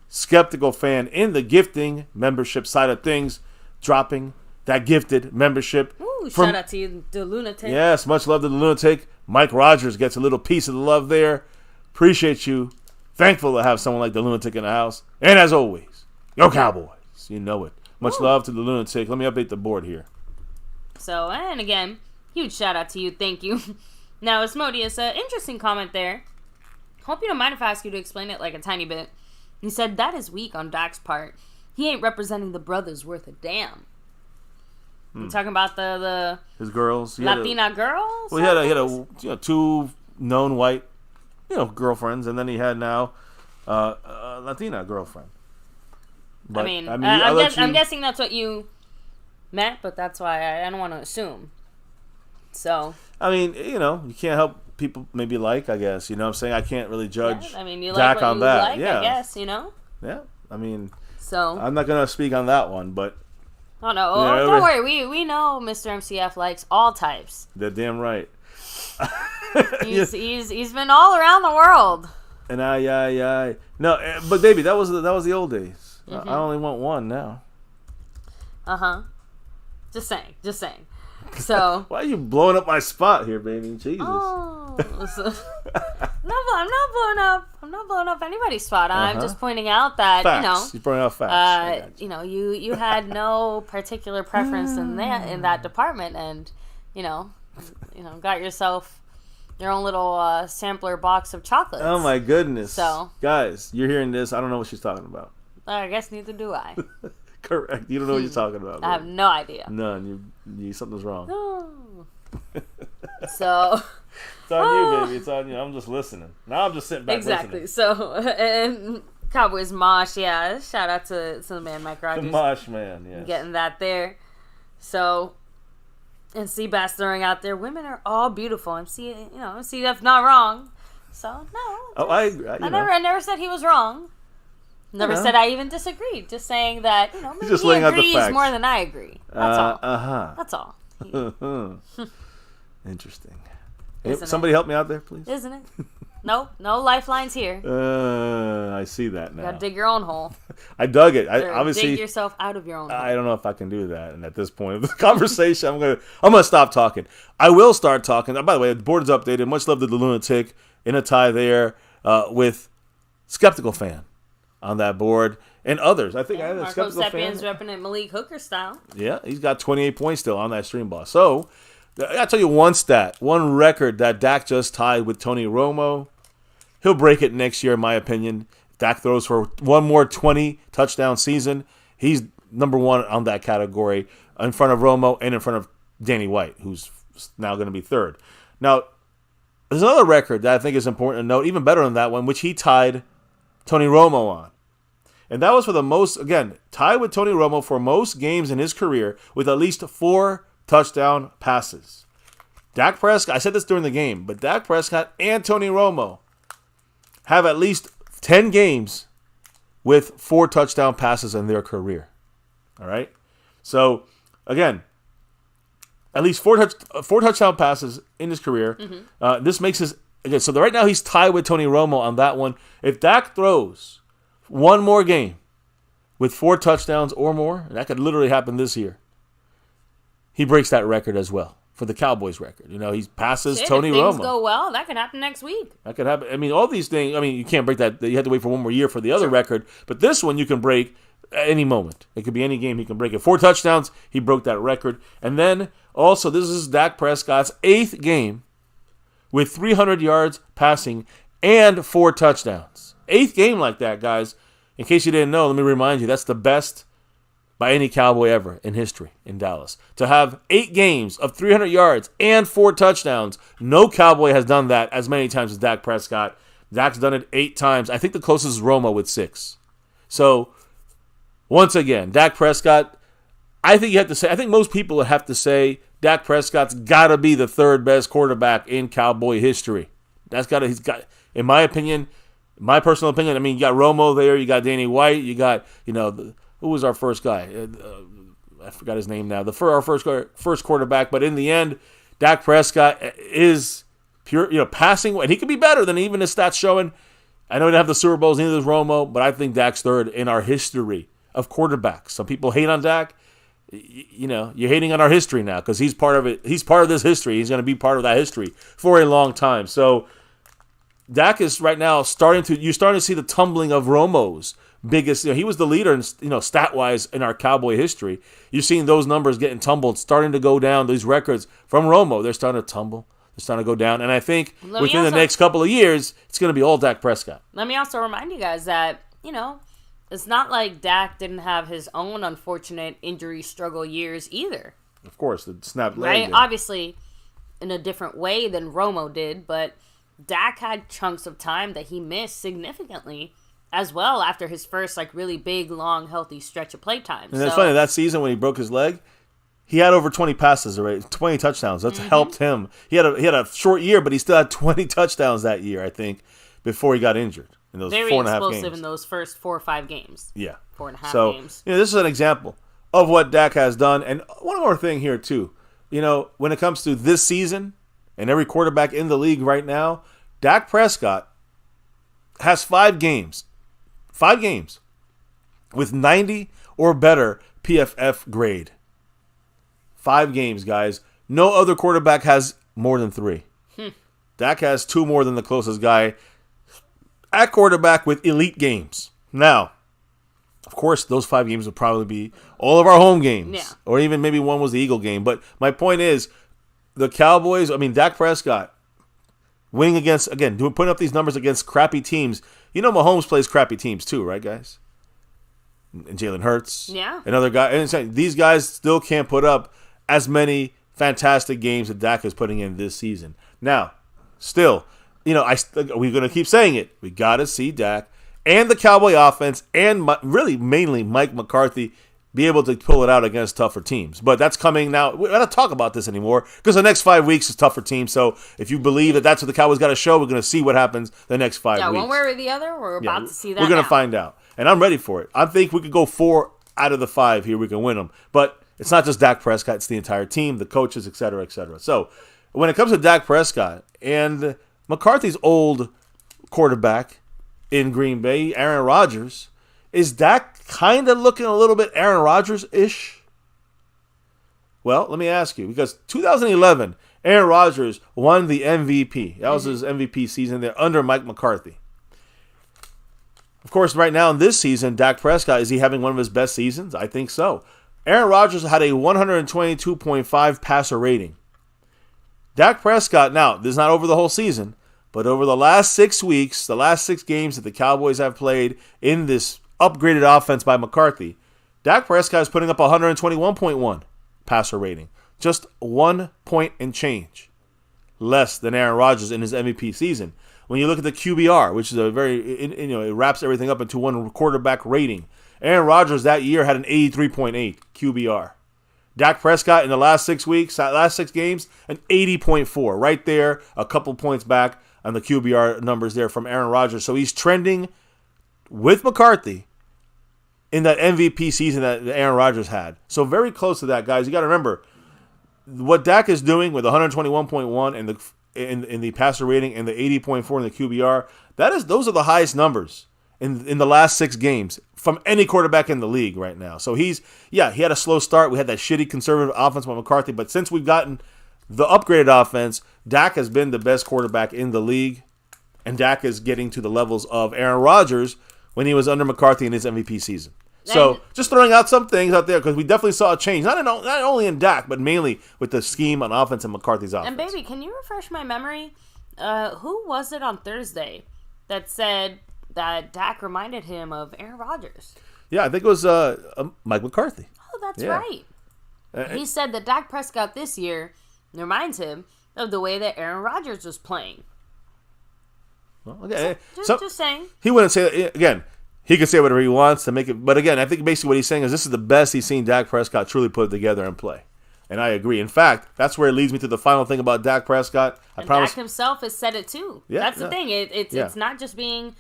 Skeptical Fan in the gifting membership side of things, dropping that gifted membership. Ooh, shout out to you, the Lunatic. Yes, much love to the Lunatic. Mike Rogers gets a little piece of the love there. Appreciate you. Thankful to have someone like the Lunatic in the house. And as always, go Cowboys. You know it. Much love to the Lunatic. Let me update the board here. So, and again, huge shout out to you. Thank you. Now, Asmodeus, interesting comment there. Hope you don't mind if I ask you to explain it like a tiny bit. He said that is weak on Dak's part. He ain't representing the brothers worth a damn. You talking about his girls, Latina girls? Well, he had 2 known white, girlfriends, and then he had now a Latina girlfriend. But, I'm guessing that's what you meant, but that's why I don't want to assume. So. I mean, you can't help people maybe like, I guess. You know what I'm saying? I can't really judge you Dak like on that. Like, I guess, Yeah, I mean, so I'm not going to speak on that one, but. Oh, no. Don't worry. We know Mr. MCF likes all types. They're damn right. He's been all around the world. And no, but baby, that was the old days. Mm-hmm. I only want one now. Just saying. So why are you blowing up my spot here, baby? Jesus. Oh, I'm not blowing up anybody's spot. I'm just pointing out that facts. You're pointing out facts. You had no particular preference in that department, and got yourself your own little sampler box of chocolates. Oh my goodness! So guys, you're hearing this. I don't know what she's talking about. I guess neither do I. Correct. You don't know what you're talking about. I have no idea. None. You something's wrong. No. So. It's on you, baby. It's on you. I'm just listening. Now I'm just sitting back listening. So, and Cowboys Mosh, shout out to the man Mike Rogers. The Mosh man, yes. Getting that there. So, and Seabass throwing out there, women are all beautiful. CF not wrong. So, no. I agree. I never said he was wrong. Never said I even disagreed. Just saying that, maybe just he laying out the agrees facts. more than I agree. That's all. That's all. Interesting. Isn't somebody help me out there, please. Isn't it? Nope. No lifelines here. I see that now. You gotta dig your own hole. I dug it. Obviously, dig yourself out of your own hole. I don't know if I can do that. And at this point of the conversation, I'm gonna stop talking. I will start talking. By the way, the board is updated. Much love to the Lunatic in a tie there with Skeptical Fan on that board and others. I think I had a Marco Skeptical Fan. Sapiens repping it Malik Hooker style. Yeah, he's got 28 points still on that stream boss. So I gotta tell you one stat, one record that Dak just tied with Tony Romo. He'll break it next year, in my opinion. Dak throws for one more 20 touchdown season. He's number 1 on that category, in front of Romo and in front of Danny White, who's now going to be 3rd. Now, there's another record that I think is important to note, even better than that one, which he tied Tony Romo on. And that was for the most, again, tied with Tony Romo for most games in his career with at least 4 touchdown passes. Dak Prescott, I said this during the game, but Dak Prescott and Tony Romo have at least 10 games with 4 touchdown passes in their career. All right? So, again, at least 4 touchdown passes in his career. Mm-hmm. This makes his... Okay, so right now he's tied with Tony Romo on that one. If Dak throws one more game with 4 touchdowns or more, and that could literally happen this year, he breaks that record as well for the Cowboys record. He passes Tony Romo. If things go well, that could happen next week. That could happen. I mean, all these things, you can't break that. You have to wait for one more year for the other record. But this one you can break at any moment. It could be any game he can break it. 4 touchdowns, he broke that record. And then also, this is Dak Prescott's 8th game with 300 yards passing and 4 touchdowns. 8th game like that, guys. In case you didn't know, let me remind you, that's the best by any Cowboy ever in history in Dallas. To have 8 games of 300 yards and 4 touchdowns, no Cowboy has done that as many times as Dak Prescott. Dak's done it 8 times. I think the closest is Romo with 6. So, once again, Dak Prescott, I think most people would have to say Dak Prescott's got to be the 3rd best quarterback in Cowboy history. He's got, in my opinion, my personal opinion, I mean, you got Romo there, you got Danny White, you got, who was our first guy? I forgot his name now. Our first quarterback, but in the end, Dak Prescott is pure, passing, and he could be better than even his stats showing. I know he didn't have the Super Bowls, neither does Romo, but I think Dak's 3rd in our history of quarterbacks. Some people hate on Dak. You're hating on our history now because he's part of it. He's part of this history. He's going to be part of that history for a long time. So Dak is right now you're starting to see the tumbling of Romo's biggest. He was the leader, in, stat-wise in our Cowboy history. You're seeing those numbers getting tumbled, starting to go down. These records from Romo, they're starting to tumble. They're starting to go down. And I think within the next couple of years, it's going to be all Dak Prescott. Let me also remind you guys that, it's not like Dak didn't have his own unfortunate injury struggle years either. Of course, the snapped leg. Right? Obviously, in a different way than Romo did, but Dak had chunks of time that he missed significantly as well after his first really big, long, healthy stretch of playtime. And it's funny, that season when he broke his leg, he had over 20 passes already, 20 touchdowns. That's helped him. He had a short year, but he still had 20 touchdowns that year, I think, before he got injured. In those very 4.5 games. explosive in those first 4 or 5 games. Yeah. 4.5 games. This is an example of what Dak has done. And one more thing here, too. When it comes to this season and every quarterback in the league right now, Dak Prescott has 5 games. 5 games with 90 or better PFF grade. 5 games, guys. No other quarterback has more than 3. Dak has 2 more than the closest guy at quarterback with elite games. Now, of course, those 5 games would probably be all of our home games. Yeah. Or even maybe one was the Eagle game. But my point is, the Cowboys, Dak Prescott, winning against, again, putting up these numbers against crappy teams. Mahomes plays crappy teams too, right, guys? And Jalen Hurts. Yeah. And other guys. And these guys still can't put up as many fantastic games that Dak is putting in this season. Now, still, we're going to keep saying it. We got to see Dak and the Cowboy offense and really mainly Mike McCarthy be able to pull it out against tougher teams. But that's coming now. We're not going to talk about this anymore because the next 5 weeks is tougher teams. So if you believe that that's what the Cowboys got to show, we're going to see what happens the next 5 weeks. Yeah, one way or the other, we're about to see that. We're going to find out. And I'm ready for it. I think we could go 4 out of the 5 here. We can win them. But it's not just Dak Prescott. It's the entire team, the coaches, et cetera, et cetera. So when it comes to Dak Prescott and McCarthy's old quarterback in Green Bay, Aaron Rodgers, is Dak kind of looking a little bit Aaron Rodgers-ish? Well, let me ask you, because 2011, Aaron Rodgers won the MVP. That was his MVP season there under Mike McCarthy. Of course, right now in this season, Dak Prescott, is he having one of his best seasons? I think so. Aaron Rodgers had a 122.5 passer rating. Dak Prescott, now, this is not over the whole season, but over the last 6 weeks, the last 6 games that the Cowboys have played in this upgraded offense by McCarthy, Dak Prescott is putting up 121.1 passer rating. Just 1 point and change less than Aaron Rodgers in his MVP season. When you look at the QBR, which is a it wraps everything up into one quarterback rating, Aaron Rodgers that year had an 83.8 QBR. Dak Prescott in the last 6 weeks, last 6 games, an 80.4. Right there, a couple points back on the QBR numbers there from Aaron Rodgers. So he's trending with McCarthy in that MVP season that Aaron Rodgers had. So very close to that, guys. You got to remember, what Dak is doing with 121.1 and in the passer rating and the 80.4 in the QBR, those are the highest numbers in the last 6 games from any quarterback in the league right now. So he had a slow start. We had that shitty conservative offense by McCarthy, but since we've gotten the upgraded offense, Dak has been the best quarterback in the league, and Dak is getting to the levels of Aaron Rodgers when he was under McCarthy in his MVP season. So just throwing out some things out there because we definitely saw a change, not only in Dak, but mainly with the scheme on offense and McCarthy's offense. And baby, can you refresh my memory? who was it on Thursday that said that Dak reminded him of Aaron Rodgers? Yeah, I think it was Mike McCarthy. Oh, that's Yeah. right. He said that Dak Prescott this year reminds him of the way that Aaron Rodgers was playing. Well, okay. Just saying. He wouldn't say that. Again, he could say whatever he wants to make it. But again, I think basically what he's saying is this is the best he's seen Dak Prescott truly put together and play. And I agree. In fact, that's where it leads me to the final thing about Dak Prescott. I promise. Dak himself has said it too. Yeah, That's the thing. It's Yeah. not just being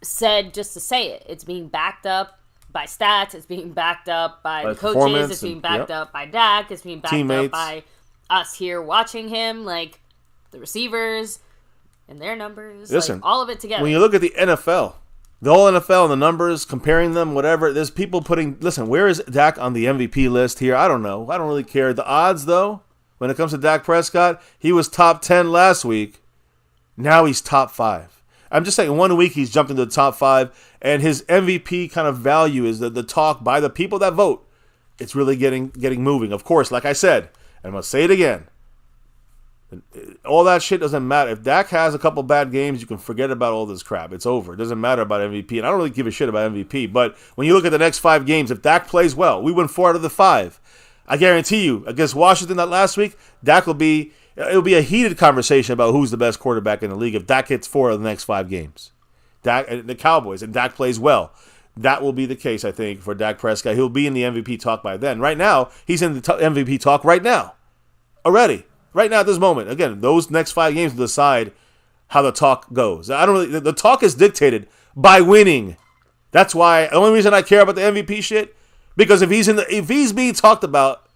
said just to say it. It's being backed up by stats. It's being backed up by the coaches. performance It's being and- backed yep. up by Dak. It's being backed Teammates. up by us here watching him, like the receivers and their numbers. Listen, like, all of it together. When you look at the NFL, the whole NFL and the numbers, comparing them, whatever, there's people putting, listen, where is Dak on the MVP list here? I don't know. I don't really care. The odds, though, when it comes to Dak Prescott, he was top 10 last week. Now he's top 5. I'm just saying, 1 week he's jumped into the top 5, and his MVP kind of value is the talk by the people that vote. It's really getting moving. Of course, like I said, and I'm going to say it again, all that shit doesn't matter. If Dak has a couple bad games, you can forget about all this crap. It's over. It doesn't matter about MVP. And I don't really give a shit about MVP. But when you look at the next 5 games, if Dak plays well, we win 4 out of the 5. I guarantee you, against Washington that last week, it'll be a heated conversation about who's the best quarterback in the league if Dak hits 4 of the next 5 games. Dak and the Cowboys, and Dak plays well. That will be the case, I think, for Dak Prescott. He'll be in the MVP talk by then. Right now, he's in the MVP talk right now. Already. Right now at this moment. Again, those next 5 games will decide how the talk goes. The talk is dictated by winning. That's why the only reason I care about the MVP shit, because if he's being talked about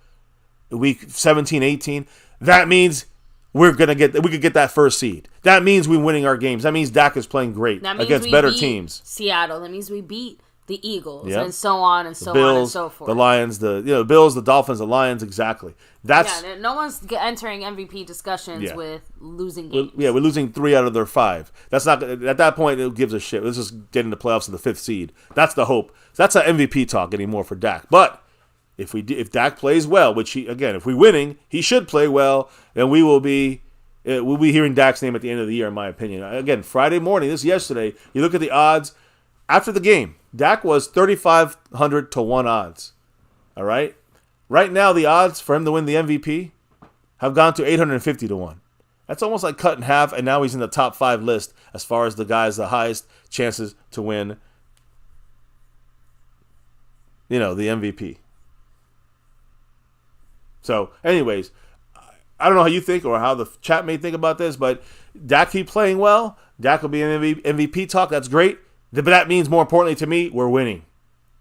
week 17, 18, that means we could get that first seed. That means we're winning our games. That means Dak is playing great against better teams. Seattle. That means we beat the Eagles, Yep. and so on and so Bills, on and so forth. the Lions, the Bills, the Dolphins, the Lions, exactly. That's no one's entering MVP discussions Yeah. with losing games. we're losing 3 out of their 5. That's not at that point. It gives a shit. Let's just get in the playoffs to the 5th seed. That's the hope. That's not MVP talk anymore for Dak. But if Dak plays well, which if we're winning, he should play well, then we'll be hearing Dak's name at the end of the year, in my opinion. Again, Friday morning, this is yesterday. You look at the odds after the game. Dak was 3,500 to 1 odds. All right? Right now, the odds for him to win the MVP have gone to 850 to 1. That's almost like cut in half, and now he's in the top 5 list as far as the guys, the highest chances to win, the MVP. So, anyways, I don't know how you think or how the chat may think about this, but Dak keep playing well. Dak will be in MVP talk. That's great. But that means, more importantly to me, we're winning.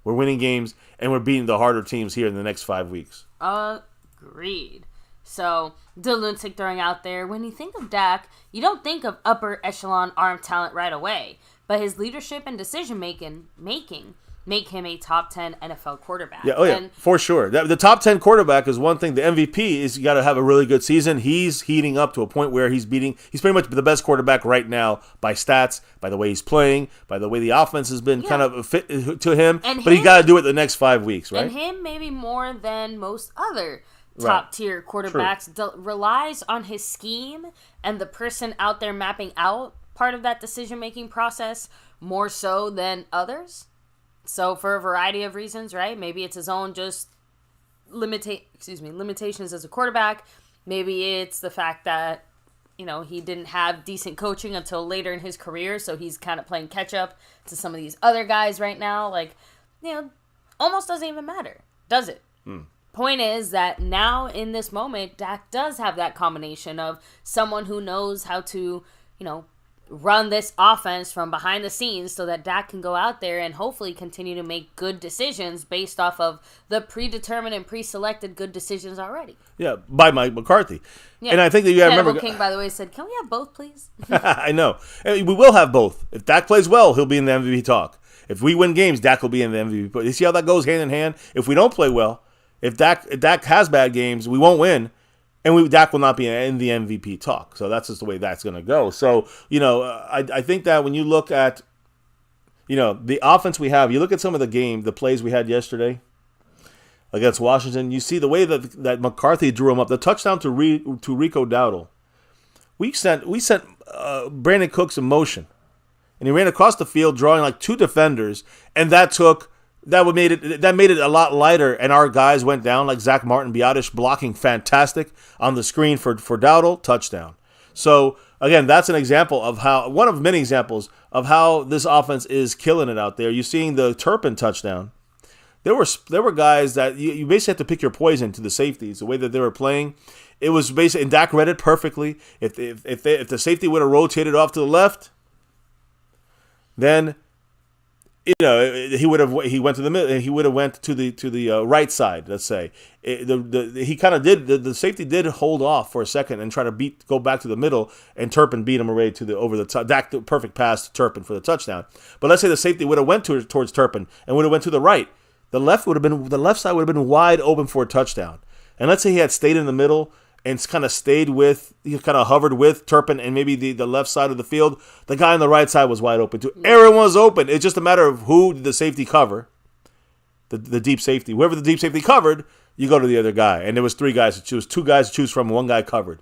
We're winning games, and we're beating the harder teams here in the next 5 weeks. Agreed. So, the lunatic throwing out there, when you think of Dak, you don't think of upper echelon arm talent right away, but his leadership and decision making make him a top 10 NFL quarterback. Yeah, for sure. The top 10 quarterback is one thing. The MVP is you got to have a really good season. He's heating up to a point where he's pretty much the best quarterback right now by stats, by the way he's playing, by the way the offense has been kind of fit to him. But he got to do it the next 5 weeks, right? And him maybe more than most other top-tier quarterbacks relies on his scheme and the person out there mapping out part of that decision-making process more so than others. So for a variety of reasons, right? Maybe it's his own just limitations as a quarterback. Maybe it's the fact that, he didn't have decent coaching until later in his career, so he's kind of playing catch up to some of these other guys right now. Almost doesn't even matter, does it? Point is that now in this moment, Dak does have that combination of someone who knows how to, run this offense from behind the scenes so that Dak can go out there and hopefully continue to make good decisions based off of the predetermined and pre-selected good decisions already. Yeah, by Mike McCarthy. Yeah. And I think that you got to remember... King, by the way, said, can we have both, please? I know. We will have both. If Dak plays well, he'll be in the MVP talk. If we win games, Dak will be in the MVP. You see how that goes hand in hand? If we don't play well, if Dak has bad games, we won't win. And Dak will not be in the MVP talk. So that's just the way that's going to go. So, I think that when you look at, the offense we have, you look at some of the plays we had yesterday against Washington, you see the way that McCarthy drew him up. The touchdown to Rico Dowdle. We sent Brandon Cooks in motion. And he ran across the field drawing like 2 defenders, and that made it a lot lighter, and our guys went down like Zach Martin, Biotish blocking fantastic on the screen for Dowdle, touchdown. So again, that's an example of one of many examples of how this offense is killing it out there. You're seeing the Turpin touchdown. There were guys that you basically have to pick your poison to the safeties, the way that they were playing. It was basically, and Dak read it perfectly. If the safety would have rotated off to the left, then he went to the middle. He would have went to the right side. Let's say the safety did hold off for a second and try to go back to the middle, and Turpin beat him away over the top. Dak, the perfect pass to Turpin for the touchdown. But let's say the safety would have went towards Turpin and would have went to the right. The left side would have been wide open for a touchdown. And let's say he had stayed in the middle and kind of hovered with Turpin and maybe the left side of the field. The guy on the right side was wide open too. Everyone was open. It's just a matter of who did the safety cover, the deep safety. Whoever the deep safety covered, you go to the other guy. And there was 3 guys to choose, 2 guys to choose from, 1 guy covered.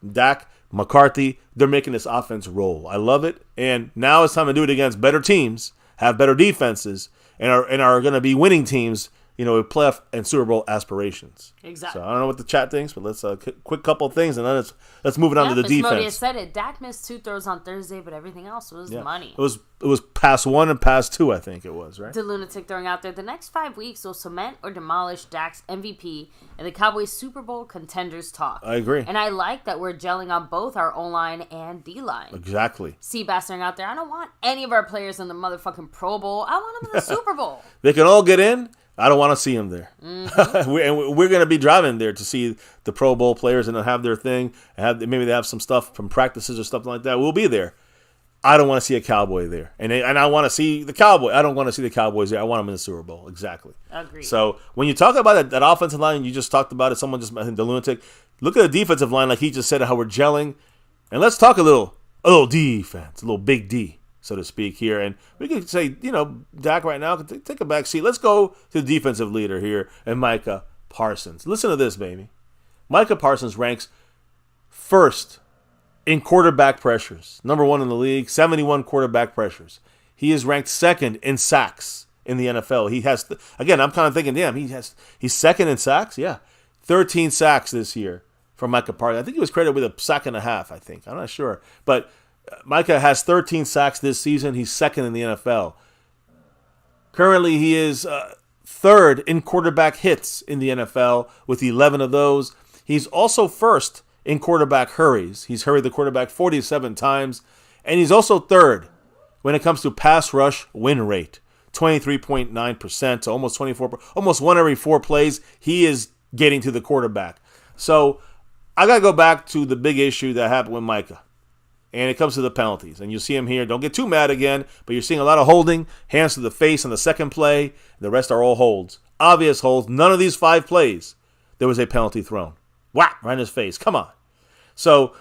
Dak, McCarthy, they're making this offense roll. I love it. And now it's time to do it against better teams, have better defenses, and are going to be winning teams, with playoff and Super Bowl aspirations. Exactly. So I don't know what the chat thinks, but let's quick couple of things, and then let's move it on to the defense. Modi said it. Dak missed 2 throws on Thursday, but everything else was money. It was pass 1 and pass 2, I think it was, right? The lunatic throwing out there. The next 5 weeks will cement or demolish Dak's MVP and the Cowboys Super Bowl contenders talk. I agree. And I like that we're gelling on both our O-line and D-line. Exactly. Seabass throwing out there. I don't want any of our players in the motherfucking Pro Bowl. I want them in the Super Bowl. They can all get in. I don't want to see them there. Mm-hmm. we're going to be driving there to see the Pro Bowl players and have their thing. Maybe they have some stuff from practices or something like that. We'll be there. I don't want to see a Cowboy there. And I want to see the Cowboy. I don't want to see the Cowboys there. I want them in the Super Bowl. Exactly. Agreed. So when you talk about that offensive line, you just talked about it. Someone just, I think the lunatic. Look at the defensive line like he just said, how we're gelling. And let's talk a little defense, a little big D, so to speak, here. And we could say, Dak right now can take a back seat. Let's go to the defensive leader here, and Micah Parsons. Listen to this, baby. Micah Parsons ranks first in quarterback pressures. Number 1 in the league, 71 quarterback pressures. He is ranked second in sacks in the NFL. He has, again, I'm kind of thinking, damn, he's second in sacks? Yeah. 13 sacks this year for Micah Parsons. I think he was credited with a sack and a half, I think. I'm not sure. But Micah has 13 sacks this season. He's second in the NFL. Currently, he is third in quarterback hits in the NFL with 11 of those. He's also first in quarterback hurries. He's hurried the quarterback 47 times. And he's also third when it comes to pass rush win rate. 23.9%, so almost 24, almost 1 every 4 plays, he is getting to the quarterback. So I got to go back to the big issue that happened with Micah. And it comes to the penalties. And you see him here. Don't get too mad again, but you're seeing a lot of holding, hands to the face on the second play. The rest are all holds. Obvious holds. None of these 5 plays, there was a penalty thrown. Whack, right in his face. Come on. So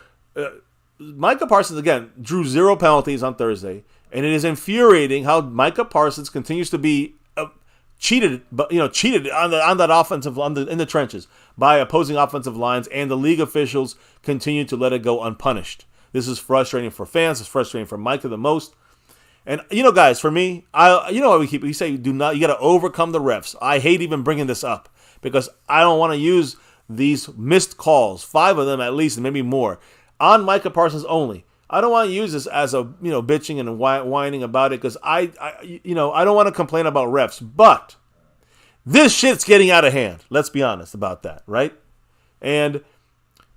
Micah Parsons, again, drew 0 penalties on Thursday. And it is infuriating how Micah Parsons continues to be cheated on that offensive in the trenches by opposing offensive lines, and the league officials continue to let it go unpunished. This is frustrating for fans. It's frustrating for Micah the most. And guys, for me, we say you got to overcome the refs. I hate even bringing this up because I don't want to use these missed calls, 5 of them at least, and maybe more, on Micah Parsons only. I don't want to use this as a bitching and whining about it because I don't want to complain about refs, but this shit's getting out of hand. Let's be honest about that, right? And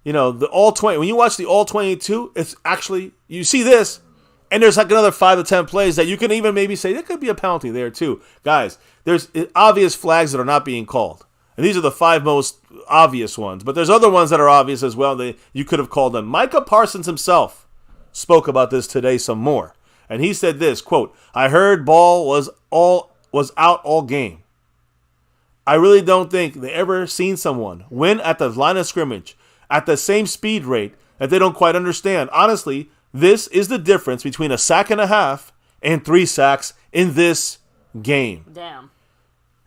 the all 20. When you watch the all 22, it's actually you see this, and there's like another 5 to 10 plays that you can even maybe say there could be a penalty there too, guys. There's obvious flags that are not being called, and these are the 5 most obvious ones. But there's other ones that are obvious as well that you could have called them. Micah Parsons himself spoke about this today some more, and he said this quote: "I heard ball was out all game. I really don't think they ever seen someone win at the line of scrimmage at the same speed rate that they don't quite understand. Honestly, this is the difference between a sack and a half and 3 sacks in this game." Damn.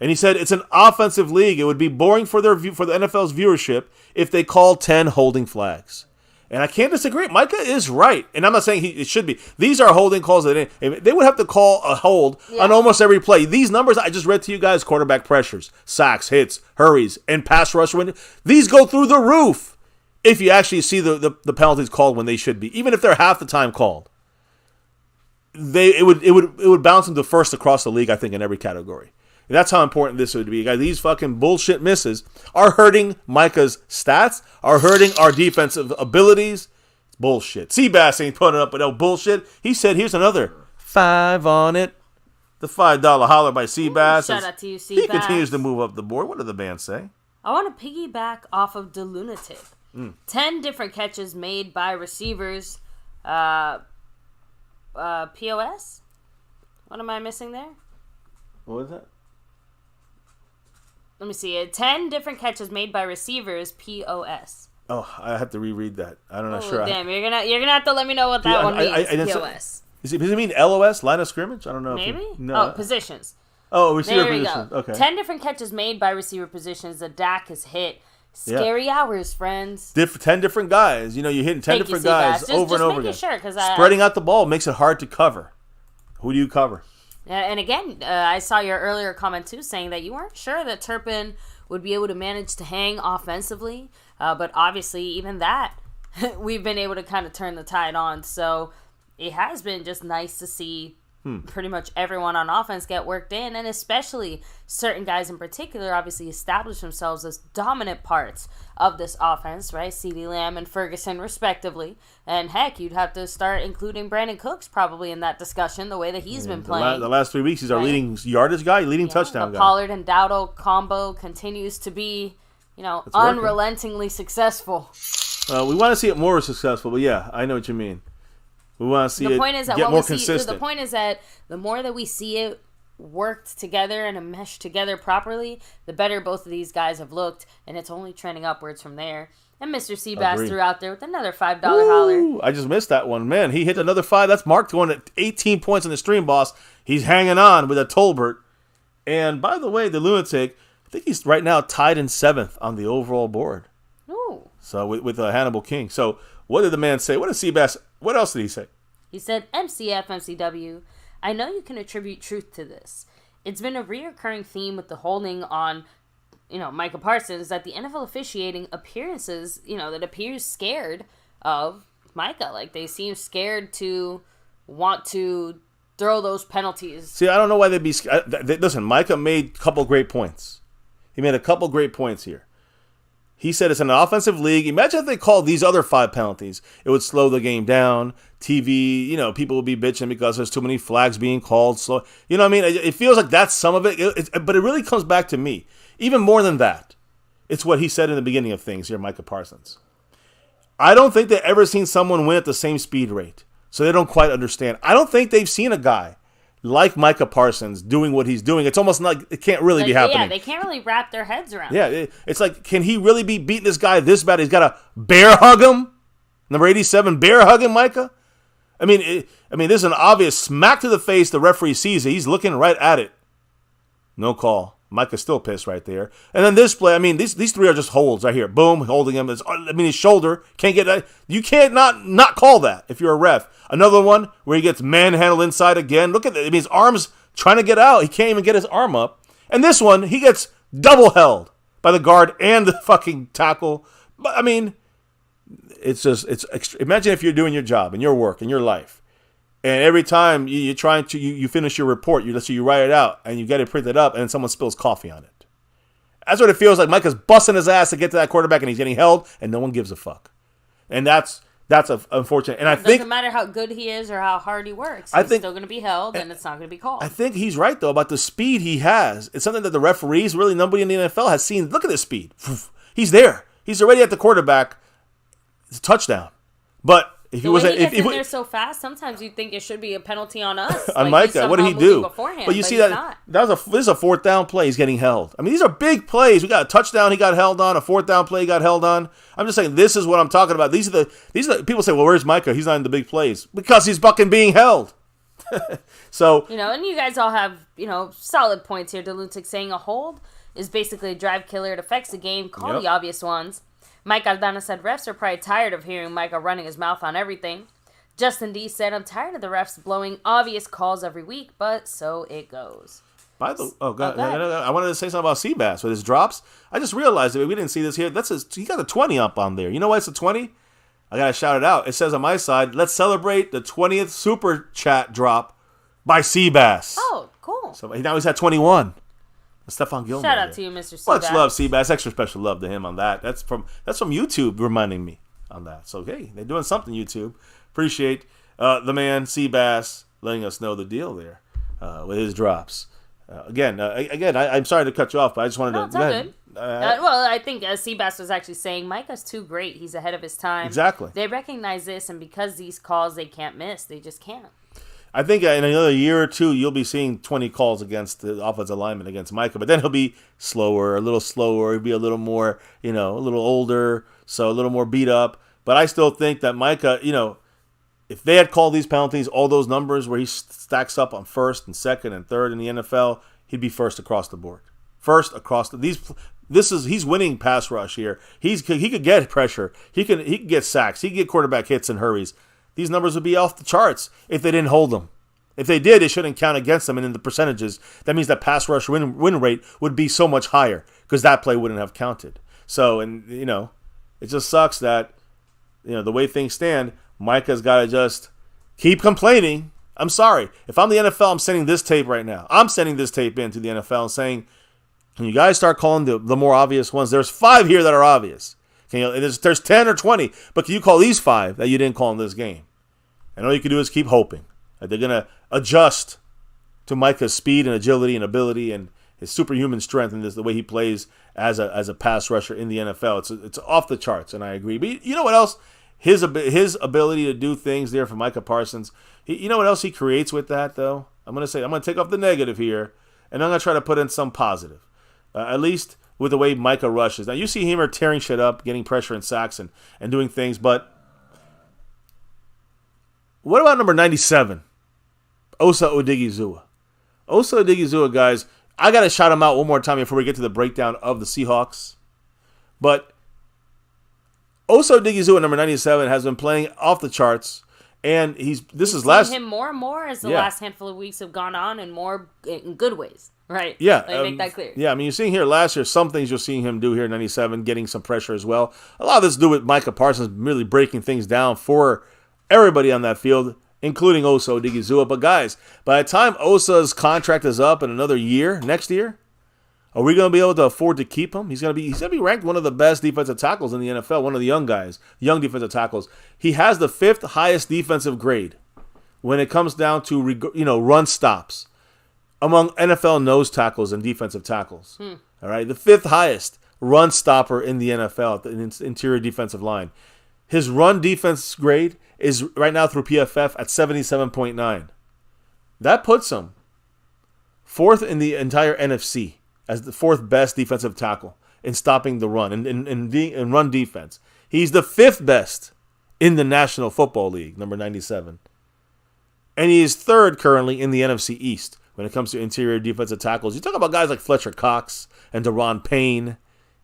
And he said it's an offensive league. It would be boring for the NFL's viewership if they called 10 holding flags. And I can't disagree. Micah is right. And I'm not saying it should be. These are holding calls. They would have to call a hold on almost every play. These numbers I just read to you guys, quarterback pressures, sacks, hits, hurries, and pass rush. These go through the roof if you actually see the penalties called when they should be. Even if they're half the time called. It would bounce them to first across the league, I think, in every category. And that's how important this would be. Guys, these fucking bullshit misses are hurting Micah's stats, are hurting our defensive abilities. It's bullshit. Seabass ain't putting up with no bullshit. He said, here's another 5 on it. The $5 holler by Seabass. Shout out to you, Seabass. He continues to move up the board. What did the band say? I want to piggyback off of the Lunatic. 10 different catches made by receivers. POS? What am I missing there? What was that? Let me see. 10 different catches made by receivers. POS. Oh, I have to reread that. I'm not Oh, sure. damn, you're gonna have to let me know what that one means. POS. Does it mean LOS, line of scrimmage? I don't know. Maybe? No. Oh, positions. Oh, receiver There we positions. go. Okay. 10 different catches made by receiver positions. The Dak has hit. Scary hours, friends. 10 different guys. You're hitting 10 different guys over and over again. Sure, spreading out the ball makes it hard to cover. Who do you cover? And again, I saw your earlier comment too, saying that you weren't sure that Turpin would be able to manage to hang offensively. But obviously, even that, we've been able to kind of turn the tide on. So it has been just nice to see pretty much everyone on offense get worked in, and especially certain guys in particular obviously establish themselves as dominant parts of this offense, right? CeeDee Lamb and Ferguson respectively. And heck, you'd have to start including Brandon Cooks probably in that discussion, the way that he's been playing. The last 3 weeks, he's our leading yardage guy, leading touchdown the guy. Pollard and Dowdle combo continues to be, unrelentingly successful. We want to see it more successful, but yeah, I know what you mean. We want to see get more consistent. The point is that the more that we see it worked together and meshed together properly, the better both of these guys have looked, and it's only trending upwards from there. And Mr. Seabass threw out there with another $5 holler. I just missed that one. Man, he hit another 5. That's Mark going at 18 points in the stream, boss. He's hanging on with a Tolbert. And by the way, the Lunatic, I think he's right now tied in 7th on the overall board. Ooh. So with Hannibal King. So what did the man say? What did Seabass? What else did he say? He said, MCF, MCW, I know you can attribute truth to this. It's been a reoccurring theme with the holding on, Micah Parsons, that the NFL officiating appearances, that appears scared of Micah. Like, they seem scared to want to throw those penalties. See, I don't know why they'd be scared. Listen, Micah made a couple great points. He made a couple great points here. He said it's an offensive league. Imagine if they called these other 5 penalties. It would slow the game down. TV, people would be bitching because there's too many flags being called. Slow. You know what I mean? It feels like that's some of it. But it really comes back to me. Even more than that, it's what he said in the beginning of things here, Micah Parsons. I don't think they've ever seen someone win at the same speed rate. So they don't quite understand. I don't think they've seen a guy like Micah Parsons doing what he's doing. It's almost like it can't really be happening. Yeah, they can't really wrap their heads around it. It's like, can he really be beating this guy this bad? He's got to bear hug him? Number 87, bear hug him, Micah? I mean, this is an obvious smack to the face. The referee sees it. He's looking right at it. No call. Micah's still pissed right there. And then this play, these 3 are just holds right here. Boom, holding him. His shoulder. Can't get that. You can't not call that if you're a ref. Another one where he gets manhandled inside again. Look at that. His arm's trying to get out. He can't even get his arm up. And this one, he gets double held by the guard and the fucking tackle. But, imagine if you're doing your job and your work and your life. And every time you finish your report, you write it out and you get it printed up and someone spills coffee on it. That's what it feels like. Micah's busting his ass to get to that quarterback and he's getting held and no one gives a fuck. And that's unfortunate. And I think doesn't matter how good he is or how hard he works. He's still going to be held and it's not going to be called. I think he's right, though, about the speed he has. It's something that the referees, really nobody in the NFL has seen. Look at this speed. He's there. He's already at the quarterback. It's a touchdown. But if he wasn't, if they're so fast, sometimes you'd think it should be a penalty on us. On Micah, what did he do? But you see this is a 4th down play. He's getting held. These are big plays. We got a touchdown. He got held on. A 4th down play. He got held on. I'm just saying this is what I'm talking about. These are the people say, well, where's Micah? He's not in the big plays because he's fucking being held. So and you guys all have solid points here. The Lunatic saying a hold is basically a drive killer. It affects the game. Call the obvious ones. Mike Aldana said refs are probably tired of hearing Micah running his mouth on everything. Justin D said, I'm tired of the refs blowing obvious calls every week, but so it goes. God. I wanted to say something about Seabass with his drops. I just realized that we didn't see this here. He got a 20 up on there. You know why it's a 20? I got to shout it out. It says on my side, let's celebrate the 20th Super Chat drop by Seabass. Oh, cool. So now he's at 21. Stephon Gilmore. Shout out to you, Mr. Seabass. Much love, Seabass. Extra special love to him on that. That's from YouTube reminding me on that. So, hey, they're doing something, YouTube. Appreciate the man, Seabass, letting us know the deal there with his drops. I'm sorry to cut you off, but I just wanted to... It's all good. I think Seabass was actually saying Micah's too great. He's ahead of his time. Exactly. They recognize this, and because these calls they can't miss, they just can't. I think in another year or two, you'll be seeing 20 calls against the offensive lineman against Micah, but then he'll be a little slower. He'll be a little more, a little older, so a little more beat up. But I still think that Micah, if they had called these penalties, all those numbers where he stacks up on first and second and third in the NFL, he'd be first across the board. He's winning pass rush here. He could get pressure. He could get sacks. He could get quarterback hits and hurries. These numbers would be off the charts if they didn't hold them. If they did, it shouldn't count against them. And in the percentages, that means that pass rush win rate would be so much higher because that play wouldn't have counted. So, it just sucks that, the way things stand, Micah's got to just keep complaining. I'm sorry. If I'm the NFL, I'm sending this tape right now. I'm sending this tape into the NFL and saying, can you guys start calling the more obvious ones? There's 5 here that are obvious. There's 10 or 20, but can you call these 5 that you didn't call in this game? And all you can do is keep hoping that they're going to adjust to Micah's speed and agility and ability and his superhuman strength and the way he plays as a pass rusher in the NFL. It's off the charts, and I agree. But you know what else? His ability to do things there for Micah Parsons. You know what else he creates with that, though? I'm going to take off the negative here, and I'm going to try to put in some positive. At least with the way Micah rushes. Now, you see him tearing shit up, getting pressure and sacks and doing things, but what about number 97? Osa Odigizua. Osa Odigizua, guys, I got to shout him out one more time before we get to the breakdown of the Seahawks. But Osa Odigizua, number 97, has been playing off the charts. And this is last him more and more as the last handful of weeks have gone on, and more in good ways, right? Yeah, make that clear. Yeah, I mean, you're seeing here last year some things you're seeing him do here in 97, getting some pressure as well. A lot of this to do with Micah Parsons really breaking things down for everybody on that field, including Osa Odigizua. But guys, by the time Osa's contract is up in another year, next year, are we going to be able to afford to keep him? He's going to be ranked one of the best defensive tackles in the NFL, one of the young defensive tackles. He has the 5th highest defensive grade when it comes down to run stops among NFL nose tackles and defensive tackles. All right, the 5th highest run stopper in the NFL at the interior defensive line. His run defense grade is right now through PFF at 77.9. That puts him 4th in the entire NFC as the 4th best defensive tackle in stopping the run and run defense. He's the 5th best in the National Football League, number 97. And he is 3rd currently in the NFC East when it comes to interior defensive tackles. You talk about guys like Fletcher Cox and Daron Payne,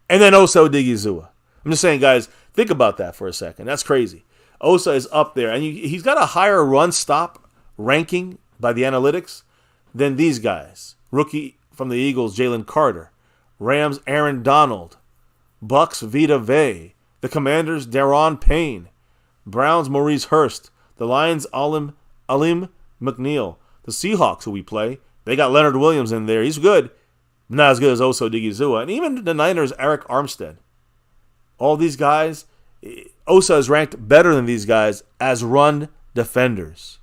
and then Osa Odigizua. I'm just saying, guys, think about that for a second. That's crazy. Osa is up there, and he's got a higher run stop ranking by the analytics than these guys. Rookie from the Eagles, Jalen Carter. Rams, Aaron Donald. Bucks, Vita Vea. The Commanders, Daron Payne. Browns, Maurice Hurst. The Lions, Alim McNeil. The Seahawks, who we play, they got Leonard Williams in there. He's good. Not as good as Osa Odigizua. And even the Niners, Eric Armstead. All these guys, Osa is ranked better than these guys as run defenders.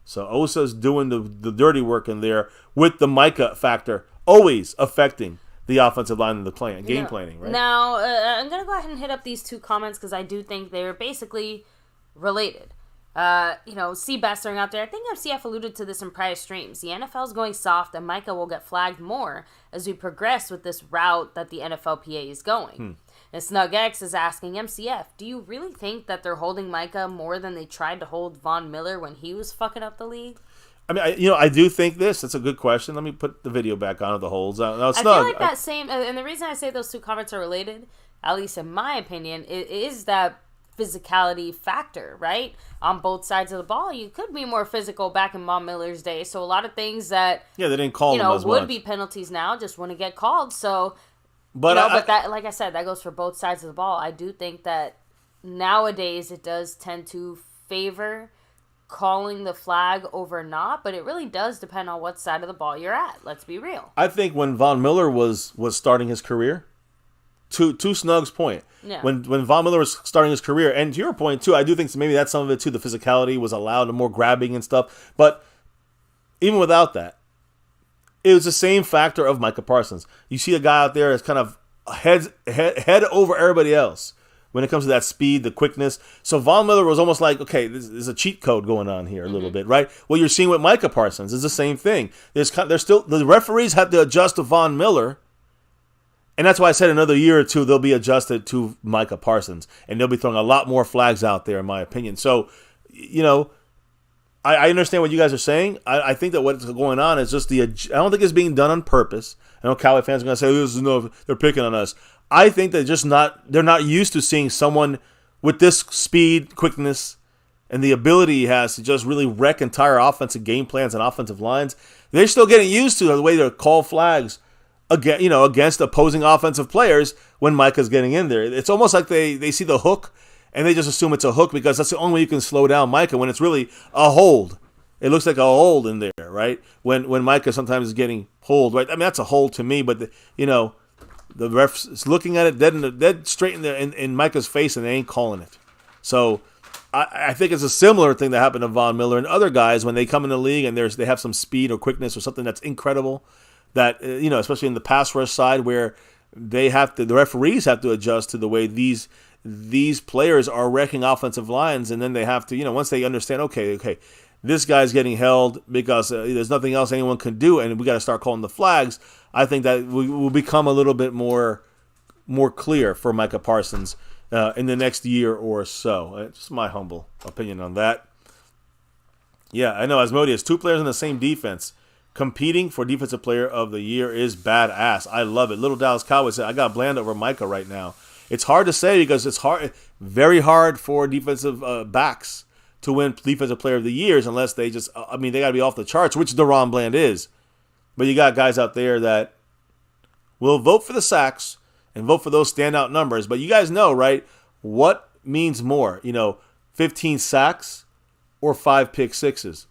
So Osa's doing the dirty work in there with the Micah factor always affecting the offensive line and the game planning, right? Now, I'm going to go ahead and hit up these 2 comments because I do think they're basically related. Seabass throwing out there. I think MCF alluded to this in prior streams. The NFL is going soft, and Micah will get flagged more as we progress with this route that the NFLPA is going. And SnugX is asking MCF, do you really think that they're holding Micah more than they tried to hold Von Miller when he was fucking up the league? I mean, I do think this. That's a good question. Let me put the video back on of the holds. Now, I feel like that same, and the reason I say those 2 comments are related at least in my opinion, it is that physicality factor, right? On both sides of the ball, you could be more physical back in Von Miller's day. So a lot of things that they didn't call them as would much. be penalties now just wouldn't get called. So, but but that, like I said, that goes for both sides of the ball. I do think that nowadays it does tend to favor calling the flag over not, but it really does depend on what side of the ball you're at. Let's be real. I think when Von Miller was starting his career, to Snug's point, when Von Miller was starting his career, and to your point too, I do think maybe that's some of it too. The physicality was allowed, and more grabbing and stuff. But even without that, it was the same factor of Micah Parsons. You see a guy out there that's kind of head over everybody else when it comes to that speed, the quickness. So Von Miller was almost like, okay, there's a cheat code going on here a little bit, right? What you're seeing with Micah Parsons is the same thing. There's still the referees have to adjust to Von Miller. And that's why I said another year or two, they'll be adjusted to Micah Parsons. And they'll be throwing a lot more flags out there, in my opinion. So, I understand what you guys are saying. I think that what's going on is just I don't think it's being done on purpose. I know Cowboy fans are going to say, this is no, they're picking on us. I think they're not used to seeing someone with this speed, quickness, and the ability he has to just really wreck entire offensive game plans and offensive lines. They're still getting used to the way they call flags against opposing offensive players when Micah's getting in there. It's almost like they see the hook and they just assume it's a hook because that's the only way you can slow down Micah when it's really a hold. It looks like a hold in there, right? When Micah sometimes is getting pulled, right? I mean, that's a hold to me, but the ref is looking at it dead straight in there in Micah's face and they ain't calling it. So I think it's a similar thing that happened to Von Miller and other guys when they come in the league and they have some speed or quickness or something that's incredible. That especially in the pass rush side, where the referees have to adjust to the way these players are wrecking offensive lines, and then they have to, once they understand, okay, this guy's getting held because there's nothing else anyone can do, and we got to start calling the flags. I think that will become a little bit more clear for Micah Parsons in the next year or so. It's just my humble opinion on that. Yeah, I know, Asmodeus, 2 players in the same defense competing for Defensive Player of the Year is badass. I love it. Little Dallas Cowboys said, I got Bland over Micah right now. It's hard to say because it's very hard for defensive backs to win Defensive Player of the Years unless they got to be off the charts, which DaRon Bland is. But you got guys out there that will vote for the sacks and vote for those standout numbers. But you guys know, right, what means more? 15 sacks or 5 pick sixes?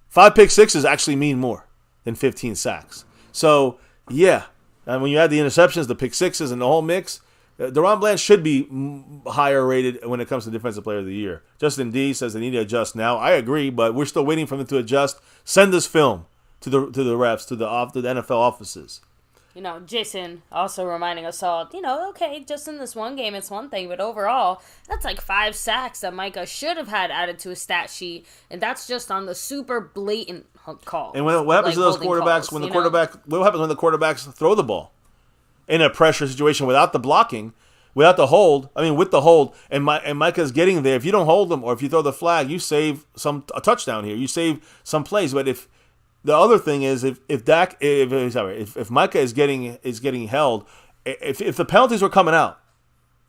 5 pick sixes actually mean more than 15 sacks. So, yeah. And when you add the interceptions, the pick sixes, and the whole mix, DaRon Bland should be higher rated when it comes to Defensive Player of the Year. Justin D says they need to adjust now. I agree, but we're still waiting for them to adjust. Send this film to the refs, to the NFL offices. Jason also reminding us all, okay, just in this one game, it's one thing, but overall, that's like 5 sacks that Micah should have had added to his stat sheet, and that's just on the super blatant call. And what happens to those quarterbacks what happens when the quarterbacks throw the ball in a pressure situation without the blocking, without the hold? I mean, with the hold, and Micah's getting there. If you don't hold them or if you throw the flag, you save a touchdown here. You save some plays, but if the other thing is, if Micah is getting held, if the penalties were coming out,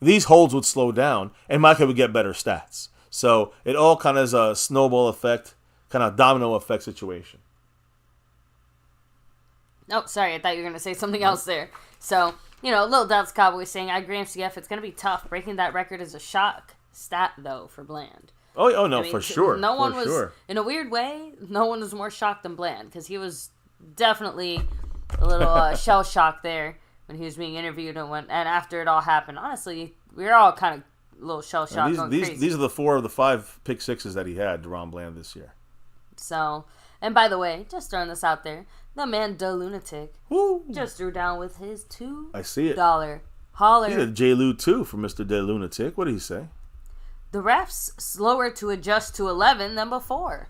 these holds would slow down, and Micah would get better stats. So it all kind of is a snowball effect, kind of domino effect situation. Oh, sorry, I thought you were going to say something else there. So, Little Dallas Cowboys saying, I agree, MCF, it's going to be tough. Breaking that record is a shock stat, though, for Bland. Oh no, for sure. No one was, in a weird way, no one was more shocked than Bland, because he was definitely a little shell-shocked there when he was being interviewed and after it all happened. Honestly, we were all kind of a little shell-shocked. These are the 4 of the 5 pick sixes that he had, DaRon Bland, this year. So, and by the way, just throwing this out there, the man, the lunatic, just drew down with his $2 I see it. Holler. He did J-Lou too for Mr. De Lunatic. What did he say? The refs slower to adjust to 11 than before.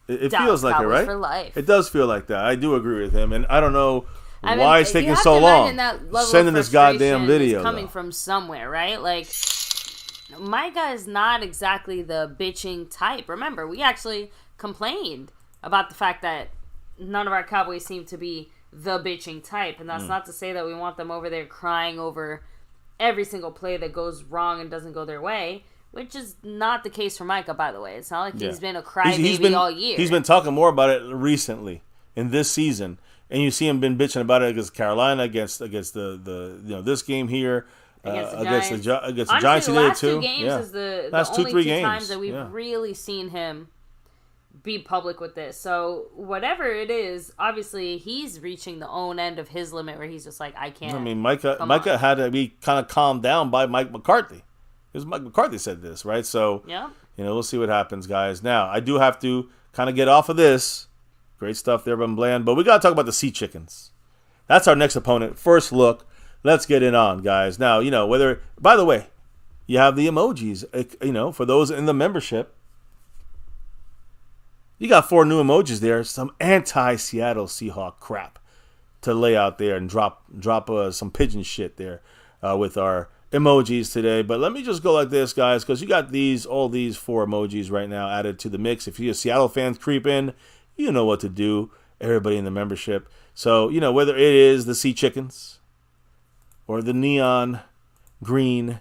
It feels like Cowboys it, right? For life. It does feel like that. I do agree with him, and I don't know why it's taking so long. Sending this goddamn video coming from somewhere, right? Like, Micah is not exactly the bitching type. Remember, we actually complained about the fact that none of our Cowboys seem to be the bitching type. And that's not to say that we want them over there crying over every single play that goes wrong and doesn't go their way, which is not the case for Micah, by the way. It's not like he's been a crybaby all year. He's been talking more about it recently in this season, and you see him been bitching about it against Carolina, against the this game here, against the Giants. The last two games is the last only 2-3 two games times that we've really seen him be public with this. So whatever it is, obviously he's reaching the own end of his limit where he's just like, I can't. I mean, Micah had to be kind of calmed down by Mike McCarthy. Because Mike McCarthy said this, right? So, we'll see what happens, guys. Now, I do have to kind of get off of this. Great stuff there, Ben Bland. But we got to talk about the Sea Chickens. That's our next opponent. First look. Let's get it on, guys. Now, by the way, you have the emojis, for those in the membership. You got 4 new emojis there. Some anti-Seattle Seahawk crap to lay out there and drop some pigeon shit there with our emojis today. But let me just go like this, guys, because you got all these 4 emojis right now added to the mix. If you're a Seattle fans creep in, you know what to do. Everybody in the membership. So, whether it is the Sea Chickens or the neon green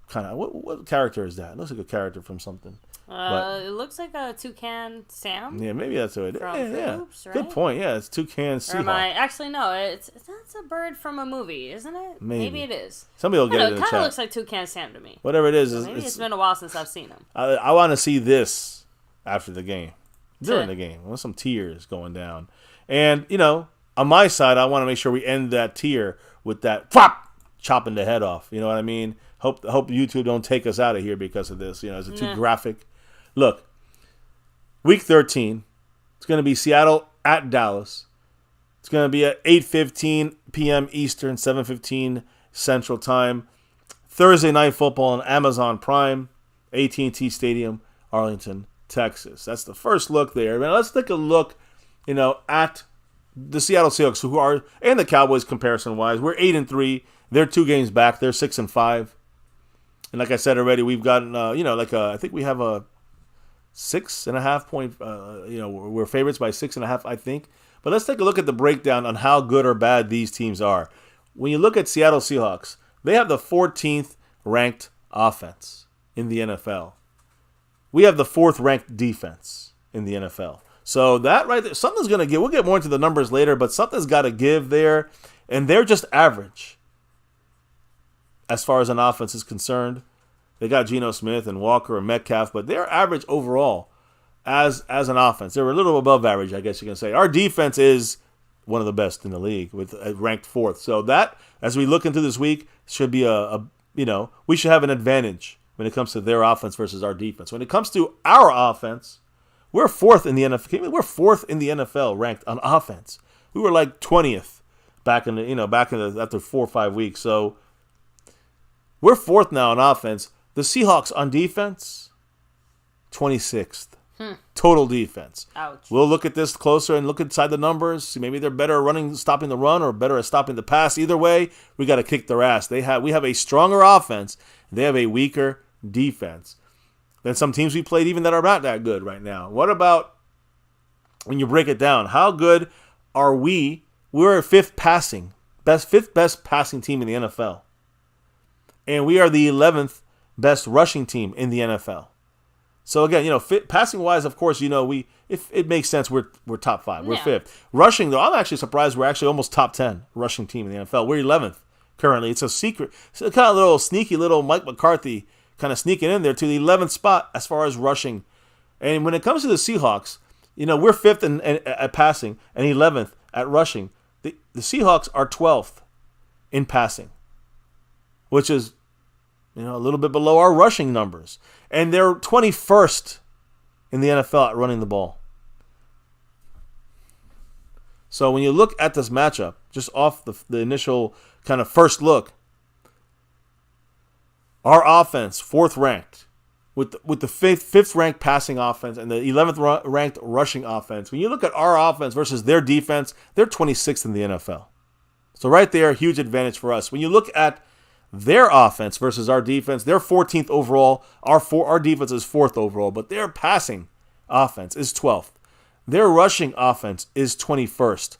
kind of, what character is that? It looks like a character from something. It looks like a Toucan Sam. Yeah, maybe that's what it is. Yeah. Oops, right? Good point. Yeah, it's Toucan Seahawk. Actually, no, that's a bird from a movie, isn't it? Maybe it is. Somebody will get it in the chat. It kind of looks like Toucan Sam to me. Whatever it is. Maybe it's been a while since I've seen him. I want to see this after the game. During the game. With some tears going down. And, on my side, I want to make sure we end that tier with that chopping the head off. You know what I mean? Hope YouTube don't take us out of here because of this. Is it too graphic? Look, week 13, it's going to be Seattle at Dallas. It's going to be at 8:15 p.m. Eastern, 7:15 Central Time. Thursday Night Football on Amazon Prime, AT&T Stadium, Arlington, Texas. That's the first look there. Now let's take a look, at the Seattle Seahawks, who are, and the Cowboys comparison-wise. We're 8-3. They're 2 games back. They're 6-5. And like I said already, we've gotten, I think we have a 6.5 point, we're favorites by 6.5, I think. But let's take a look at the breakdown on how good or bad these teams are. When you look at Seattle Seahawks, they have the 14th ranked offense in the NFL. We have the 4th ranked defense in the NFL. So that right there, something's going to give. We'll get more into the numbers later, but something's got to give there. And they're just average as far as an offense is concerned. They got Geno Smith and Walker and Metcalf, but they're average overall as an offense. They're a little above average, I guess you can say. Our defense is one of the best in the league, with ranked 4th. So that, as we look into this week, should be we should have an advantage when it comes to their offense versus our defense. When it comes to our offense, we're 4th in the NFL. We're 4th in the NFL ranked on offense. We were like 20th after 4 or 5 weeks. So we're 4th now on offense. The Seahawks on defense, 26th. Total defense. Ouch. We'll look at this closer and look inside the numbers. See, maybe they're better at stopping the run, or better at stopping the pass. Either way, we got to kick their ass. We have a stronger offense. They have a weaker defense than some teams we played, even that are not that good right now. What about when you break it down? How good are we? We're 5th best passing team in the NFL. And we are the 11th best rushing team in the NFL. So again, passing wise, of course, if it makes sense, we're top 5. We're 5th. Rushing, though, I'm actually surprised we're actually almost top 10 rushing team in the NFL. We're 11th currently. It's a secret. It's a kind of little sneaky little Mike McCarthy kind of sneaking in there to the 11th spot as far as rushing. And when it comes to the Seahawks, we're 5th at passing and 11th at rushing. The Seahawks are 12th in passing, which is a little bit below our rushing numbers. And they're 21st in the NFL at running the ball. So when you look at this matchup, just off the initial kind of first look, our offense, 4th ranked, with the 5th ranked passing offense and the 11th ranked rushing offense. When you look at our offense versus their defense, they're 26th in the NFL. So right there, huge advantage for us. When you look at their offense versus our defense, they're 14th overall. Our defense is 4th overall, but their passing offense is 12th. Their rushing offense is 21st.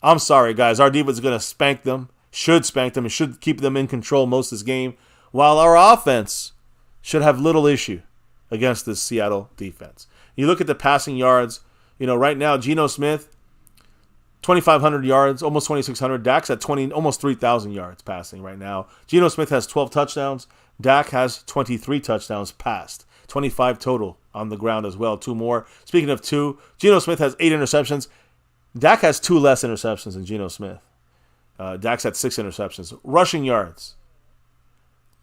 I'm sorry, guys. Our defense is going to spank them, should spank them, and should keep them in control most of this game, while our offense should have little issue against this Seattle defense. You look at the passing yards. Right now, Geno Smith, 2,500 yards, almost 2,600. Dak's at almost 3,000 yards passing right now. Geno Smith has 12 touchdowns. Dak has 23 touchdowns passed. 25 total on the ground as well. 2 more. Speaking of 2, Geno Smith has 8 interceptions. Dak has 2 less interceptions than Geno Smith. Dak's at 6 interceptions. Rushing yards.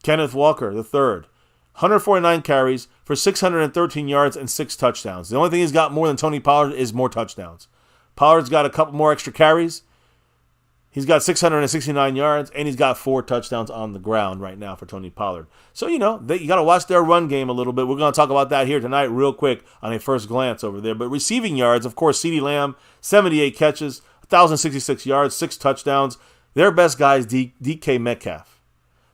Kenneth Walker, the third. 149 carries for 613 yards and 6 touchdowns. The only thing he's got more than Tony Pollard is more touchdowns. Pollard's got a couple more extra carries. He's got 669 yards, and he's got 4 touchdowns on the ground right now for Tony Pollard. So, you got to watch their run game a little bit. We're going to talk about that here tonight real quick on a first glance over there. But receiving yards, of course, CeeDee Lamb, 78 catches, 1,066 yards, 6 touchdowns. Their best guy is DK Metcalf.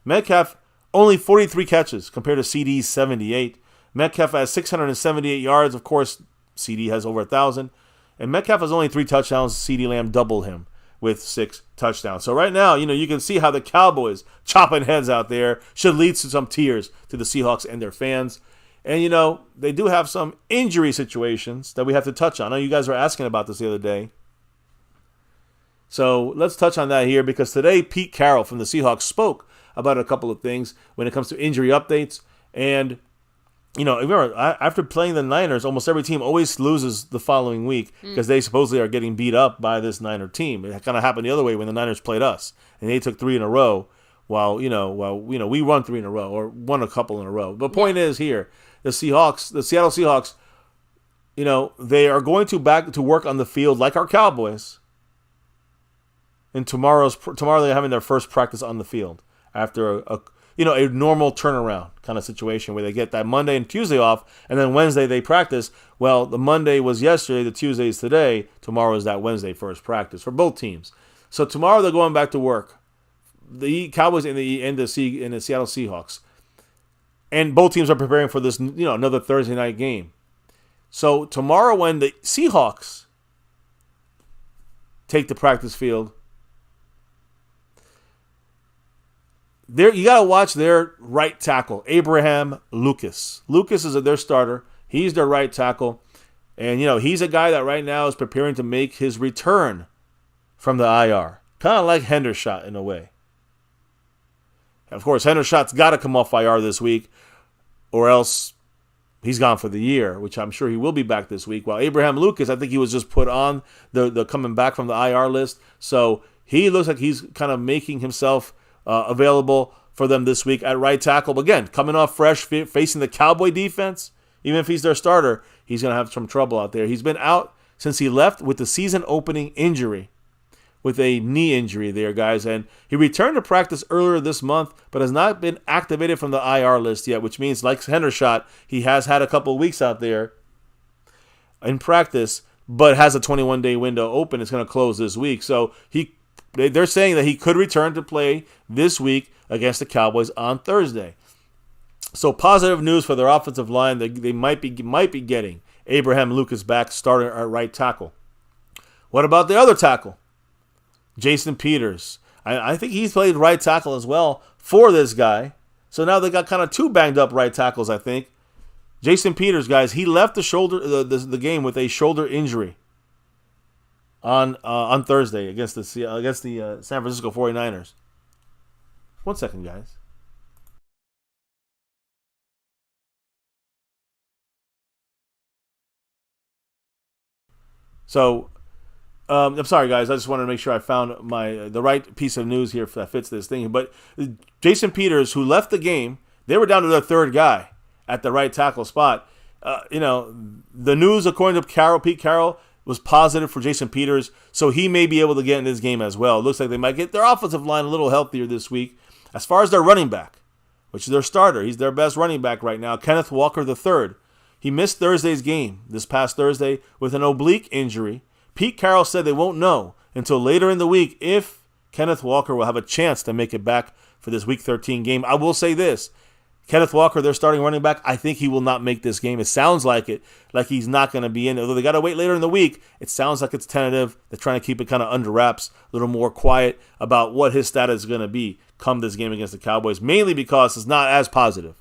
Metcalf, only 43 catches compared to CeeDee's 78. Metcalf has 678 yards. Of course, CeeDee has over 1,000. And Metcalf has only 3 touchdowns. CeeDee Lamb doubled him with 6 touchdowns. So right now, you can see how the Cowboys chopping heads out there should lead to some tears to the Seahawks and their fans. And, they do have some injury situations that we have to touch on. I know you guys were asking about this the other day. So let's touch on that here because today Pete Carroll from the Seahawks spoke about a couple of things when it comes to injury updates. And remember, after playing the Niners, almost every team always loses the following week because they supposedly are getting beat up by this Niner team. It kind of happened the other way when the Niners played us, and they took 3 in a row while we won 3 in a row or won a couple in a row. The point is here, the Seattle Seahawks, they are going to back to work on the field like our Cowboys. And tomorrow they're having their first practice on the field after a normal turnaround kind of situation where they get that Monday and Tuesday off, and then Wednesday they practice. Well, the Monday was yesterday, the Tuesday is today. Tomorrow is that Wednesday first practice for both teams. So tomorrow they're going back to work. The Cowboys and the Seattle Seahawks, and both teams are preparing for this, another Thursday night game. So tomorrow, when the Seahawks take the practice field, you got to watch their right tackle, Abraham Lucas. Lucas is their starter. He's their right tackle. And, he's a guy that right now is preparing to make his return from the IR. Kind of like Hendershot in a way. Of course, Hendershot's got to come off IR this week or else he's gone for the year, which I'm sure he will be back this week. While Abraham Lucas, I think he was just put on the coming back from the IR list. So he looks like he's kind of making himself available for them this week at right tackle. But again, coming off fresh, facing the Cowboy defense, even if he's their starter, he's going to have some trouble out there. He's been out since he left with the season-opening injury, with a knee injury there, guys. And he returned to practice earlier this month, but has not been activated from the IR list yet, which means, like Hendershot, he has had a couple of weeks out there in practice, but has a 21-day window open. It's going to close this week. So they're saying that he could return to play this week against the Cowboys on Thursday. So positive news for their offensive line. They might be getting Abraham Lucas back, starting at right tackle. What about the other tackle? Jason Peters. I think he's played right tackle as well for this guy. So now they got kind of 2 banged up right tackles, I think. Jason Peters, guys, he left the game with a shoulder injury on Thursday against the San Francisco 49ers. 1 second, guys. So, I'm sorry, guys. I just wanted to make sure I found the right piece of news here that fits this thing. But Jason Peters, who left the game, they were down to their 3rd guy at the right tackle spot. The news, according to Pete Carroll, was positive for Jason Peters, so he may be able to get in this game as well. It looks like they might get their offensive line a little healthier this week. As far as their running back, which is their starter, he's their best running back right now, Kenneth Walker III. He missed Thursday's game this past Thursday with an oblique injury. Pete Carroll said they won't know until later in the week if Kenneth Walker will have a chance to make it back for this Week 13 game. I will say this. Kenneth Walker, their starting running back, I think he will not make this game. It sounds like it, like he's not going to be in. Although they got to wait later in the week, it sounds like it's tentative. They're trying to keep it kind of under wraps, a little more quiet about what his status is going to be come this game against the Cowboys, mainly because it's not as positive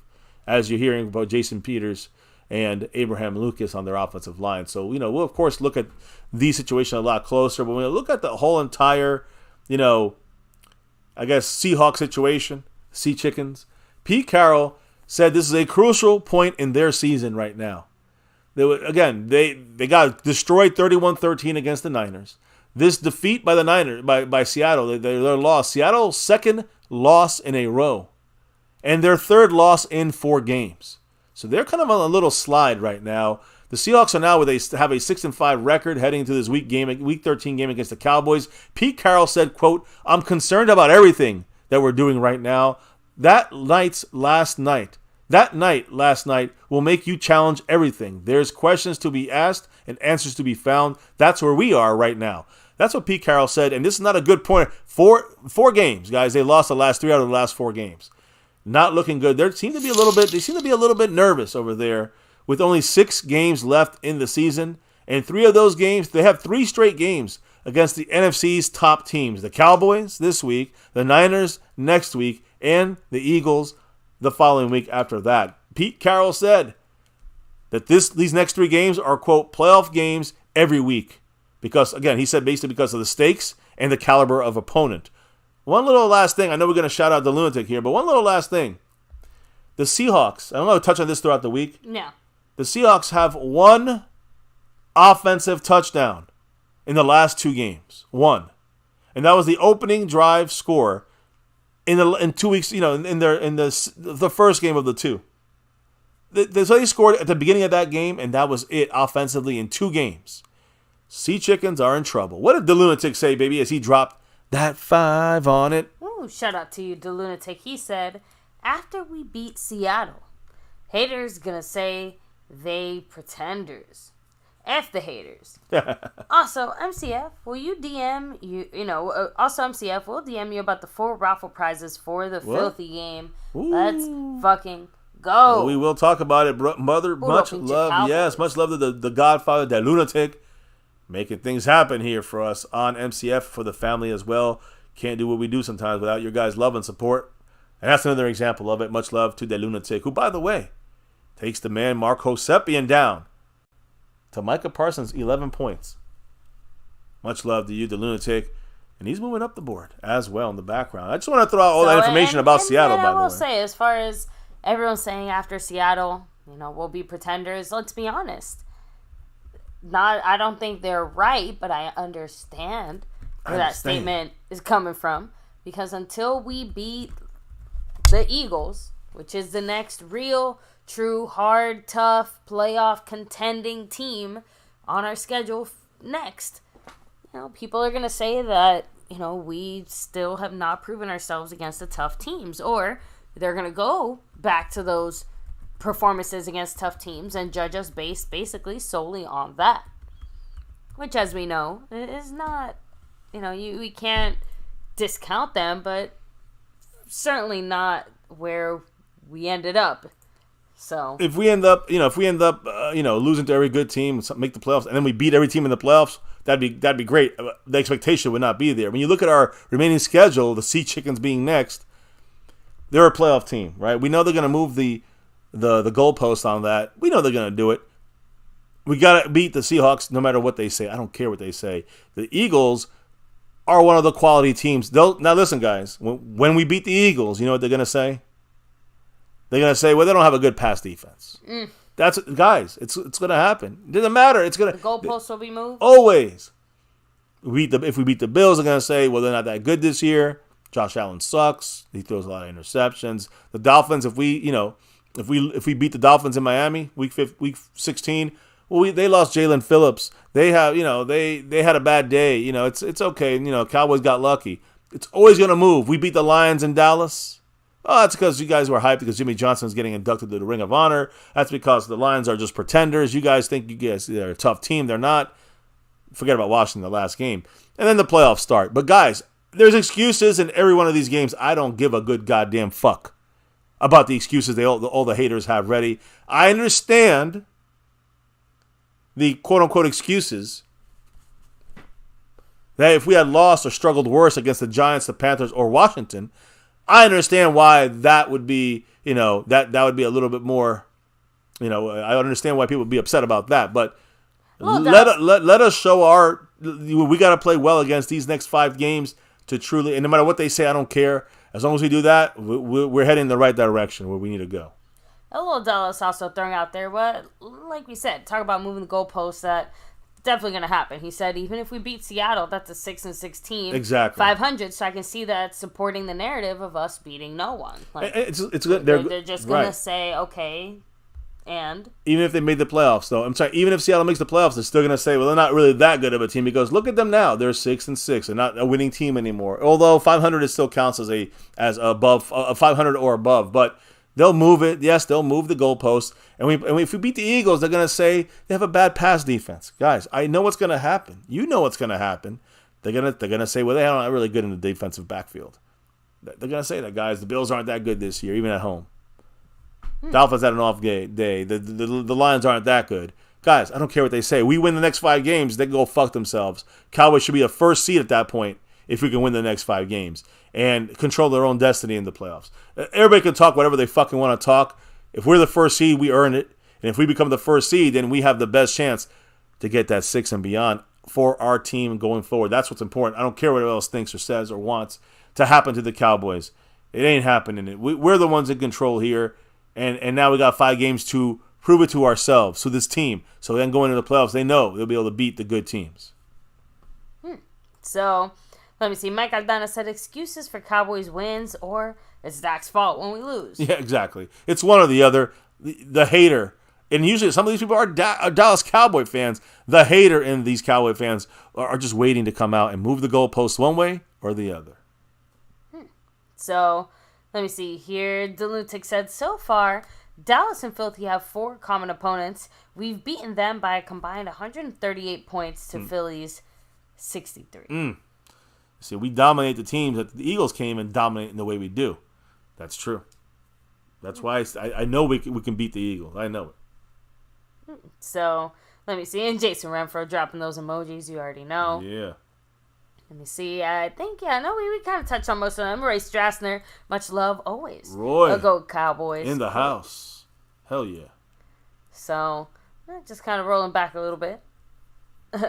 as you're hearing about Jason Peters and Abraham Lucas on their offensive line. So, we'll, of course, look at these situations a lot closer. But when we look at the whole entire, Seahawks situation, Sea Chickens, Pete Carroll said this is a crucial point in their season right now. They got destroyed 31-13 against the Niners. This defeat by the Niners, by Seattle, their loss, Seattle's second loss in a row, and their third loss in 4 games. So they're kind of on a little slide right now. The Seahawks are now have a 6-5 record heading into this week 13 game against the Cowboys. Pete Carroll said, quote, "I'm concerned about everything that we're doing right now. That night last night will make you challenge everything. There's questions to be asked and answers to be found. That's where we are right now." That's what Pete Carroll said, and this is not a good point. Four games, guys. They lost the last 3 out of the last 4 games. Not looking good. They seem to be a little bit nervous over there with only 6 games left in the season. And 3 of those games, they have 3 straight games against the NFC's top teams. The Cowboys this week, the Niners next week, and the Eagles the following week after that. Pete Carroll said that these next 3 games are, quote, playoff games every week. Because, again, he said basically because of the stakes and the caliber of opponent. One little last thing. I know we're going to shout out the lunatic here, but one little last thing. The Seahawks, I'm going to touch on this throughout the week. Yeah. The Seahawks have 1 offensive touchdown in the last 2 games. 1. And that was the opening drive score in 2 weeks, in the first game of the 2. They scored at the beginning of that game, and that was it offensively in 2 games. Sea Chickens are in trouble. What did the lunatic say, baby, as he dropped that 5 on it? Ooh, shout out to you, the lunatic. He said, after we beat Seattle, haters gonna say they pretenders. F the haters. Also, MCF, will you DM also MCF, we'll DM you about the 4 raffle prizes for the filthy game. Ooh. Let's fucking go. Well, we will talk about it, mother. Much love. Yes, much love to the Godfather, that lunatic. Making things happen here for us on MCF for the family as well. Can't do what we do sometimes without your guys' love and support. And that's another example of it. Much love to the lunatic, who, by the way, takes the man Mark Hosepian down to Micah Parsons' 11 points. Much love to you, the lunatic. And he's moving up the board as well in the background. I just want to throw out all that information about Seattle, by the way. I will say, as far as everyone's saying after Seattle, we'll be pretenders, let's be honest. I don't think they're right, but I understand where that statement is coming from. Because until we beat the Eagles, which is the next real, true, hard, tough, playoff contending team on our schedule next, people are going to say that, we still have not proven ourselves against the tough teams. Or they're going to go back to those performances against tough teams and judge us based basically solely on that, which, as we know, is not, we can't discount them, but certainly not where we ended up. So if we end up losing to every good team, make the playoffs, and then we beat every team in the playoffs, that'd be great. The expectation would not be there. When you look at our remaining schedule, the Sea Chickens being next, they're a playoff team, right? We know they're going to move the goalpost on that. We know they're going to do it. We got to beat the Seahawks no matter what they say. I don't care what they say. The Eagles are one of the quality teams. Now listen, guys. When we beat the Eagles, you know what they're going to say? They're going to say, well, they don't have a good pass defense. That's guys. It's going to happen. It doesn't matter. It's going to. The goalposts will be moved. Always. If we beat the Bills, they're going to say, well, they're not that good this year. Josh Allen sucks. He throws a lot of interceptions. The Dolphins, if we beat the Dolphins in Miami, week 16, well, they lost Jalen Phillips. They have, they had a bad day. It's okay. Cowboys got lucky. It's always going to move. We beat the Lions in Dallas. Oh, that's because you guys were hyped because Jimmy Johnson's getting inducted to the Ring of Honor. That's because the Lions are just pretenders. You guys think they're a tough team. They're not. Forget about Washington the last game. And then the playoffs start. But guys, there's excuses in every one of these games. I don't give a good goddamn fuck. about the excuses all the haters have ready. I understand the quote-unquote excuses that if we had lost or struggled worse against the Giants, the Panthers, or Washington, I understand why that would be, that would be a little bit more, I understand why people would be upset about that. But let us show we got to play well against these next 5 games to truly, and no matter what they say, I don't care. As long as we do that, we're heading in the right direction where we need to go. A little Dallas also throwing out there, but like we said, talk about moving the goalposts, that definitely going to happen. He said even if we beat Seattle, that's a 6-16, exactly 500. So I can see that supporting the narrative of us beating no one. Like, it's good. They're just going to say okay, and even if they made the playoffs, though, I'm sorry, even if Seattle makes the playoffs, they're still going to say, well, they're not really that good of a team because look at them now. They're 6-6. They're not a winning team anymore. Although 500 still counts as above 500 or above, but they'll move it. Yes, they'll move the goalposts. And if we beat the Eagles, they're going to say they have a bad pass defense. Guys, I know what's going to happen. You know what's going to happen. They're gonna say, well, they're not really good in the defensive backfield. They're going to say that, guys. The Bills aren't that good this year, even at home. Dolphins had an off day. The Lions aren't that good. Guys, I don't care what they say. We win the next 5 games, they can go fuck themselves. Cowboys should be a first seed at that point if we can win the next 5 games and control their own destiny in the playoffs. Everybody can talk whatever they fucking want to talk. If we're the first seed, we earn it. And if we become the first seed, then we have the best chance to get that 6 and beyond for our team going forward. That's what's important. I don't care what else thinks or says or wants to happen to the Cowboys. It ain't happening. We're the ones in control here. And now we got 5 games to prove it to ourselves, to this team. So then going into the playoffs, they know they'll be able to beat the good teams. So, let me see. Mike Aldana said excuses for Cowboys wins, or it's Dak's fault when we lose. Yeah, exactly. It's one or the other. The hater, and usually some of these people are Dallas Cowboy fans. The hater in these Cowboy fans are just waiting to come out and move the goalposts one way or the other. So, let me see here. Delutic said, so far, Dallas and Filthy have 4 common opponents. We've beaten them by a combined 138 points to Philly's 63. See, we dominate the teams that the Eagles came and dominate in the way we do. That's true. That's why I know we can beat the Eagles. I know it. So, let me see. And Jason Renfro dropping those emojis. You already know. Yeah. Let me see. I think, we kind of touched on most of them. Ray Strassner, much love always. Roy. Go Cowboys. In the house. Hell yeah. So, just kind of rolling back a little bit.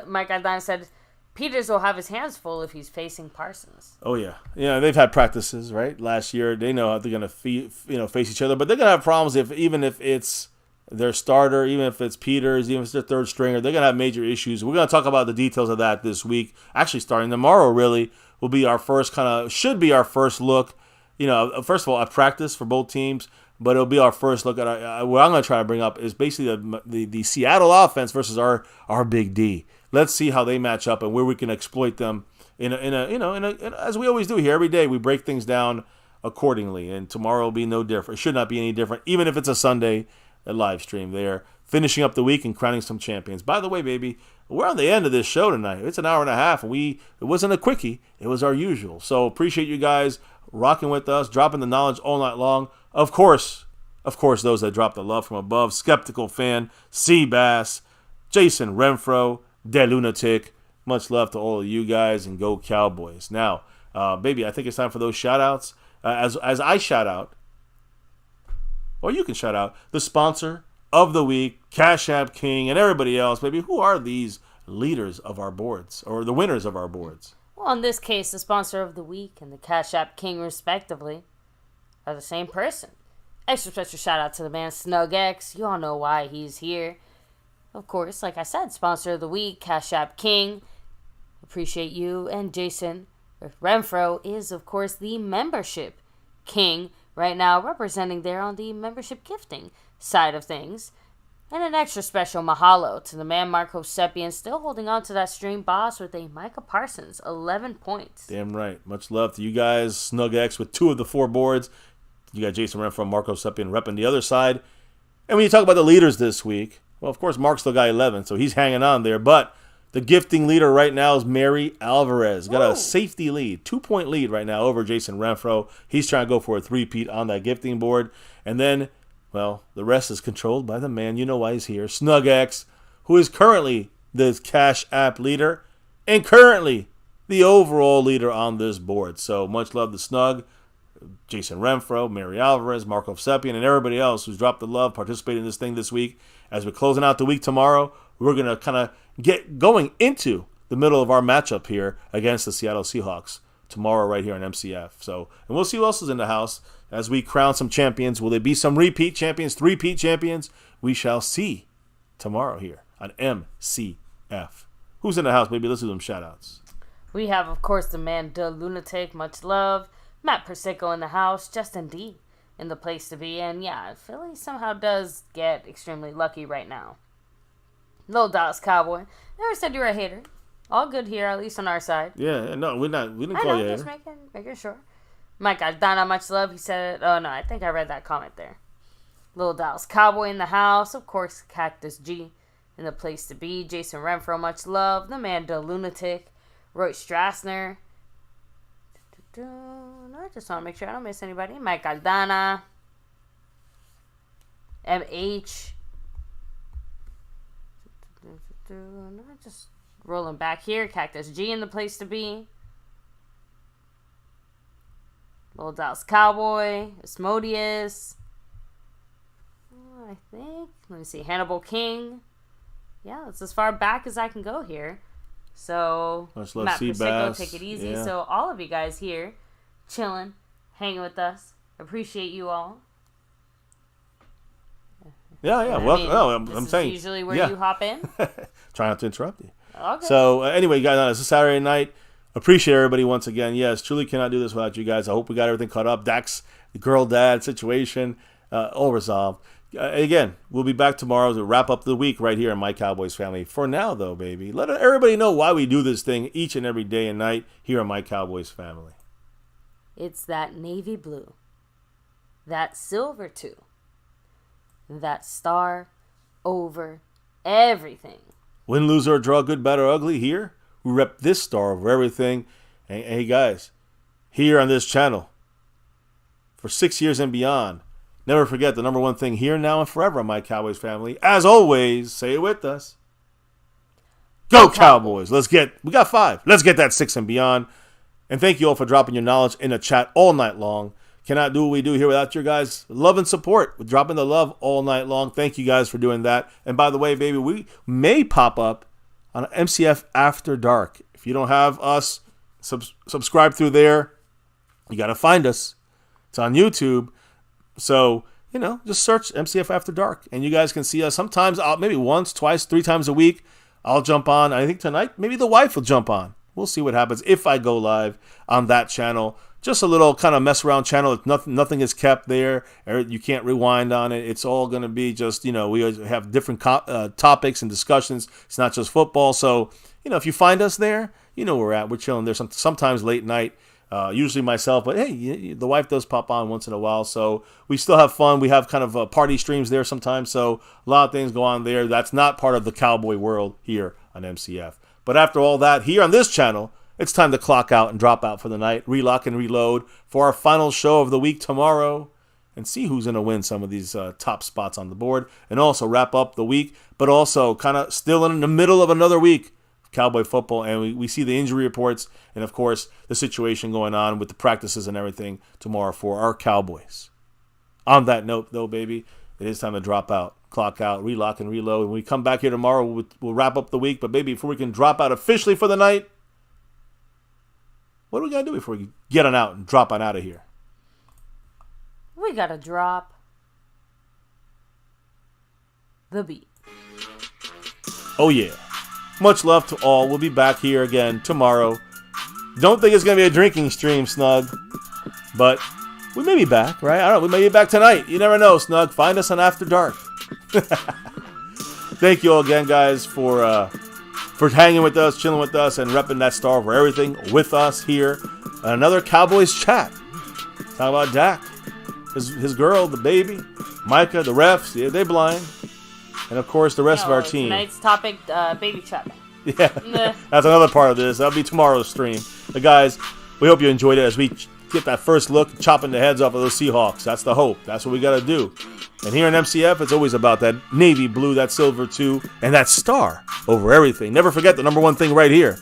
Mike Aldine said, Peters will have his hands full if he's facing Parsons. Oh, yeah. Yeah, they've had practices, right? Last year, they know how they're going to face each other. But they're going to have problems even if it's their starter, even if it's Peters, even if it's their third stringer. They're going to have major issues. We're going to talk about the details of that this week. Actually, starting tomorrow, really, will be our first should be our first look. First of all, at practice for both teams. But it'll be our first look at what I'm going to try to bring up is basically the Seattle offense versus our Big D. Let's see how they match up and where we can exploit them as we always do here. Every day we break things down accordingly, and tomorrow will be no different. It should not be any different, even if it's a Sunday live stream there, finishing up the week and crowning some champions. By the way, baby, we're on the end of this show tonight. It's an hour and a half, and it wasn't a quickie. It was our usual. So appreciate you guys rocking with us, dropping the knowledge all night long. Of course, those that drop the love from above, Skeptical Fan, Seabass, Jason Renfro, De Lunatic. Much love to all of you guys, and go Cowboys. Now, baby, I think it's time for those shout-outs. As I shout out, or you can shout out, the sponsor of the week, Cash App King, and everybody else, baby. Who are these leaders of our boards, or the winners of our boards? Well, in this case, the sponsor of the week and the Cash App King, respectively, are the same person. Extra special shout out to the man Snug X. You all know why he's here. Of course, like I said, sponsor of the week, Cash App King. Appreciate you. And Jason Renfro is, of course, the membership king right now, representing there on the membership gifting side of things. And an extra special mahalo to the man Marco Seppian, still holding on to that stream boss with a Micah Parsons, 11 points. Damn right. Much love to you guys. Snug X with 2 of the 4 boards. You got Jason Renfro, Marco Seppian repping the other side. And when you talk about the leaders this week, well, of course, Mark's still got 11, so he's hanging on there. But The gifting leader right now is Mary Alvarez. Got a safety lead, 2-point lead right now over Jason Renfro. He's trying to go for a three-peat on that gifting board. And then, well, the rest is controlled by the man. You know why he's here. SnugX, who is currently the Cash App leader and currently the overall leader on this board. So much love to Snug, Jason Renfro, Mary Alvarez, Marco Sepian, and everybody else who's dropped the love, participated in this thing this week. As we're closing out the week tomorrow, we're going to kind of get going into the middle of our matchup here against the Seattle Seahawks tomorrow right here on MCF. So, and we'll see who else is in the house as we crown some champions. Will there be some repeat champions, three-peat champions? We shall see tomorrow here on MCF. Who's in the house, baby? Let's do them shout-outs. We have, of course, the man, the Lunatic, much love. Matt Persico in the house. Justin D in the place to be. And yeah, Philly somehow does get extremely lucky right now. Little Dallas Cowboy. Never said you were a hater. All good here, at least on our side. Yeah, no, we're not. We didn't call you a hater. Just making sure. Mike Aldana, much love. He said it. Oh, no, I think I read that comment there. Little Dallas Cowboy in the house. Of course, Cactus G in the place to be. Jason Renfro, much love. The man, the Lunatic. Roy Strassner. No, I just want to make sure I don't miss anybody. Mike Aldana. MH. No, just rolling back here. Cactus G in the place to be. Little Dallas Cowboy. Asmodeus. I think. Let me see. Hannibal King. Yeah, that's as far back as I can go here. So, Much love, Matt Persico, take it easy. Yeah. So, all of you guys here, chilling, hanging with us. Appreciate you all. Yeah. I Well, mean, no, this I'm is saying. usually where yeah. you hop in. Try not to interrupt you. Okay. So, anyway, guys, it's a Saturday night. Appreciate everybody once again. Yes, truly cannot do this without you guys. I hope we got everything caught up. Dak's girl dad situation, all resolved. Again, we'll be back tomorrow to wrap up the week right here in My Cowboys Family. For now, though, baby, let everybody know why we do this thing each and every day and night here in My Cowboys Family. It's that navy blue, that silver too, that star over everything. Win, lose, or draw, good, bad, or ugly, here we rep this star over everything. And hey, guys, here on this channel, for 6 years and beyond, never forget the number one thing here, now, and forever, My Cowboys Family. As always, say it with us. Go Cowboys. We got 5. Let's get that 6 and beyond. And thank you all for dropping your knowledge in the chat all night long. Cannot do what we do here without your guys' love and support. We're dropping the love all night long. Thank you guys for doing that. And by the way, baby, we may pop up on MCF After Dark. If you don't have us, subscribe through there. You got to find us. It's on YouTube. So, just search MCF After Dark, and you guys can see us sometimes, maybe once, twice, 3 times a week. I'll jump on. I think tonight, maybe the wife will jump on. We'll see what happens if I go live on that channel. Just a little kind of mess around channel. Nothing is kept there. You can't rewind on it. It's all going to be just, we always have different topics and discussions. It's not just football. So, if you find us there, you know where we're at. We're chilling there sometimes late night. Usually myself, but hey, the wife does pop on once in a while, so we still have fun. We have kind of party streams there sometimes, so a lot of things go on there. That's not part of the cowboy world here on MCF. But after all that, here on this channel, it's time to clock out and drop out for the night, relock and reload for our final show of the week tomorrow, and see who's going to win some of these top spots on the board, and also wrap up the week, but also kind of still in the middle of another week. Cowboy football, and we see the injury reports and, of course, the situation going on with the practices and everything tomorrow for our Cowboys. On that note, though, baby, it is time to drop out, clock out, relock, and reload. When we come back here tomorrow, we'll wrap up the week. But, baby, before we can drop out officially for the night, what do we got to do before we get on out and drop on out of here? We got to drop the beat. Oh, yeah. Much love to all. We'll be back here again tomorrow. Don't think it's going to be a drinking stream, Snug. But we may be back, right? I don't know. We may be back tonight. You never know, Snug. Find us on After Dark. Thank you all again, guys, for hanging with us, chilling with us, and repping that star over everything with us here. Another Cowboys chat. Talking about Dak. His girl, the baby. MICAH, the refs. Yeah, they blind. And, of course, the rest of our team. Tonight's topic, baby trap. Yeah, Nah. that's another part of this. That'll be tomorrow's stream. But guys, we hope you enjoyed it as we get that first look, chopping the heads off of those Seahawks. That's the hope. That's what we got to do. And here in MCF, it's always about that navy blue, that silver too, and that star over everything. Never forget the number one thing right here.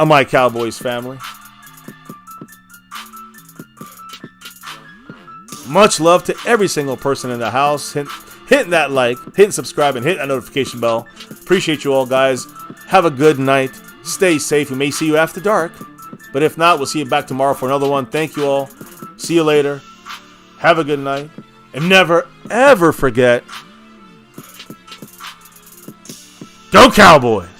My Cowboys family. Much love to every single person in the house. Hitting that like, hitting subscribe, and hitting that notification bell. Appreciate you all, guys. Have a good night. Stay safe. We may see you after dark. But if not, we'll see you back tomorrow for another one. Thank you all. See you later. Have a good night. And never, ever forget, go Cowboys!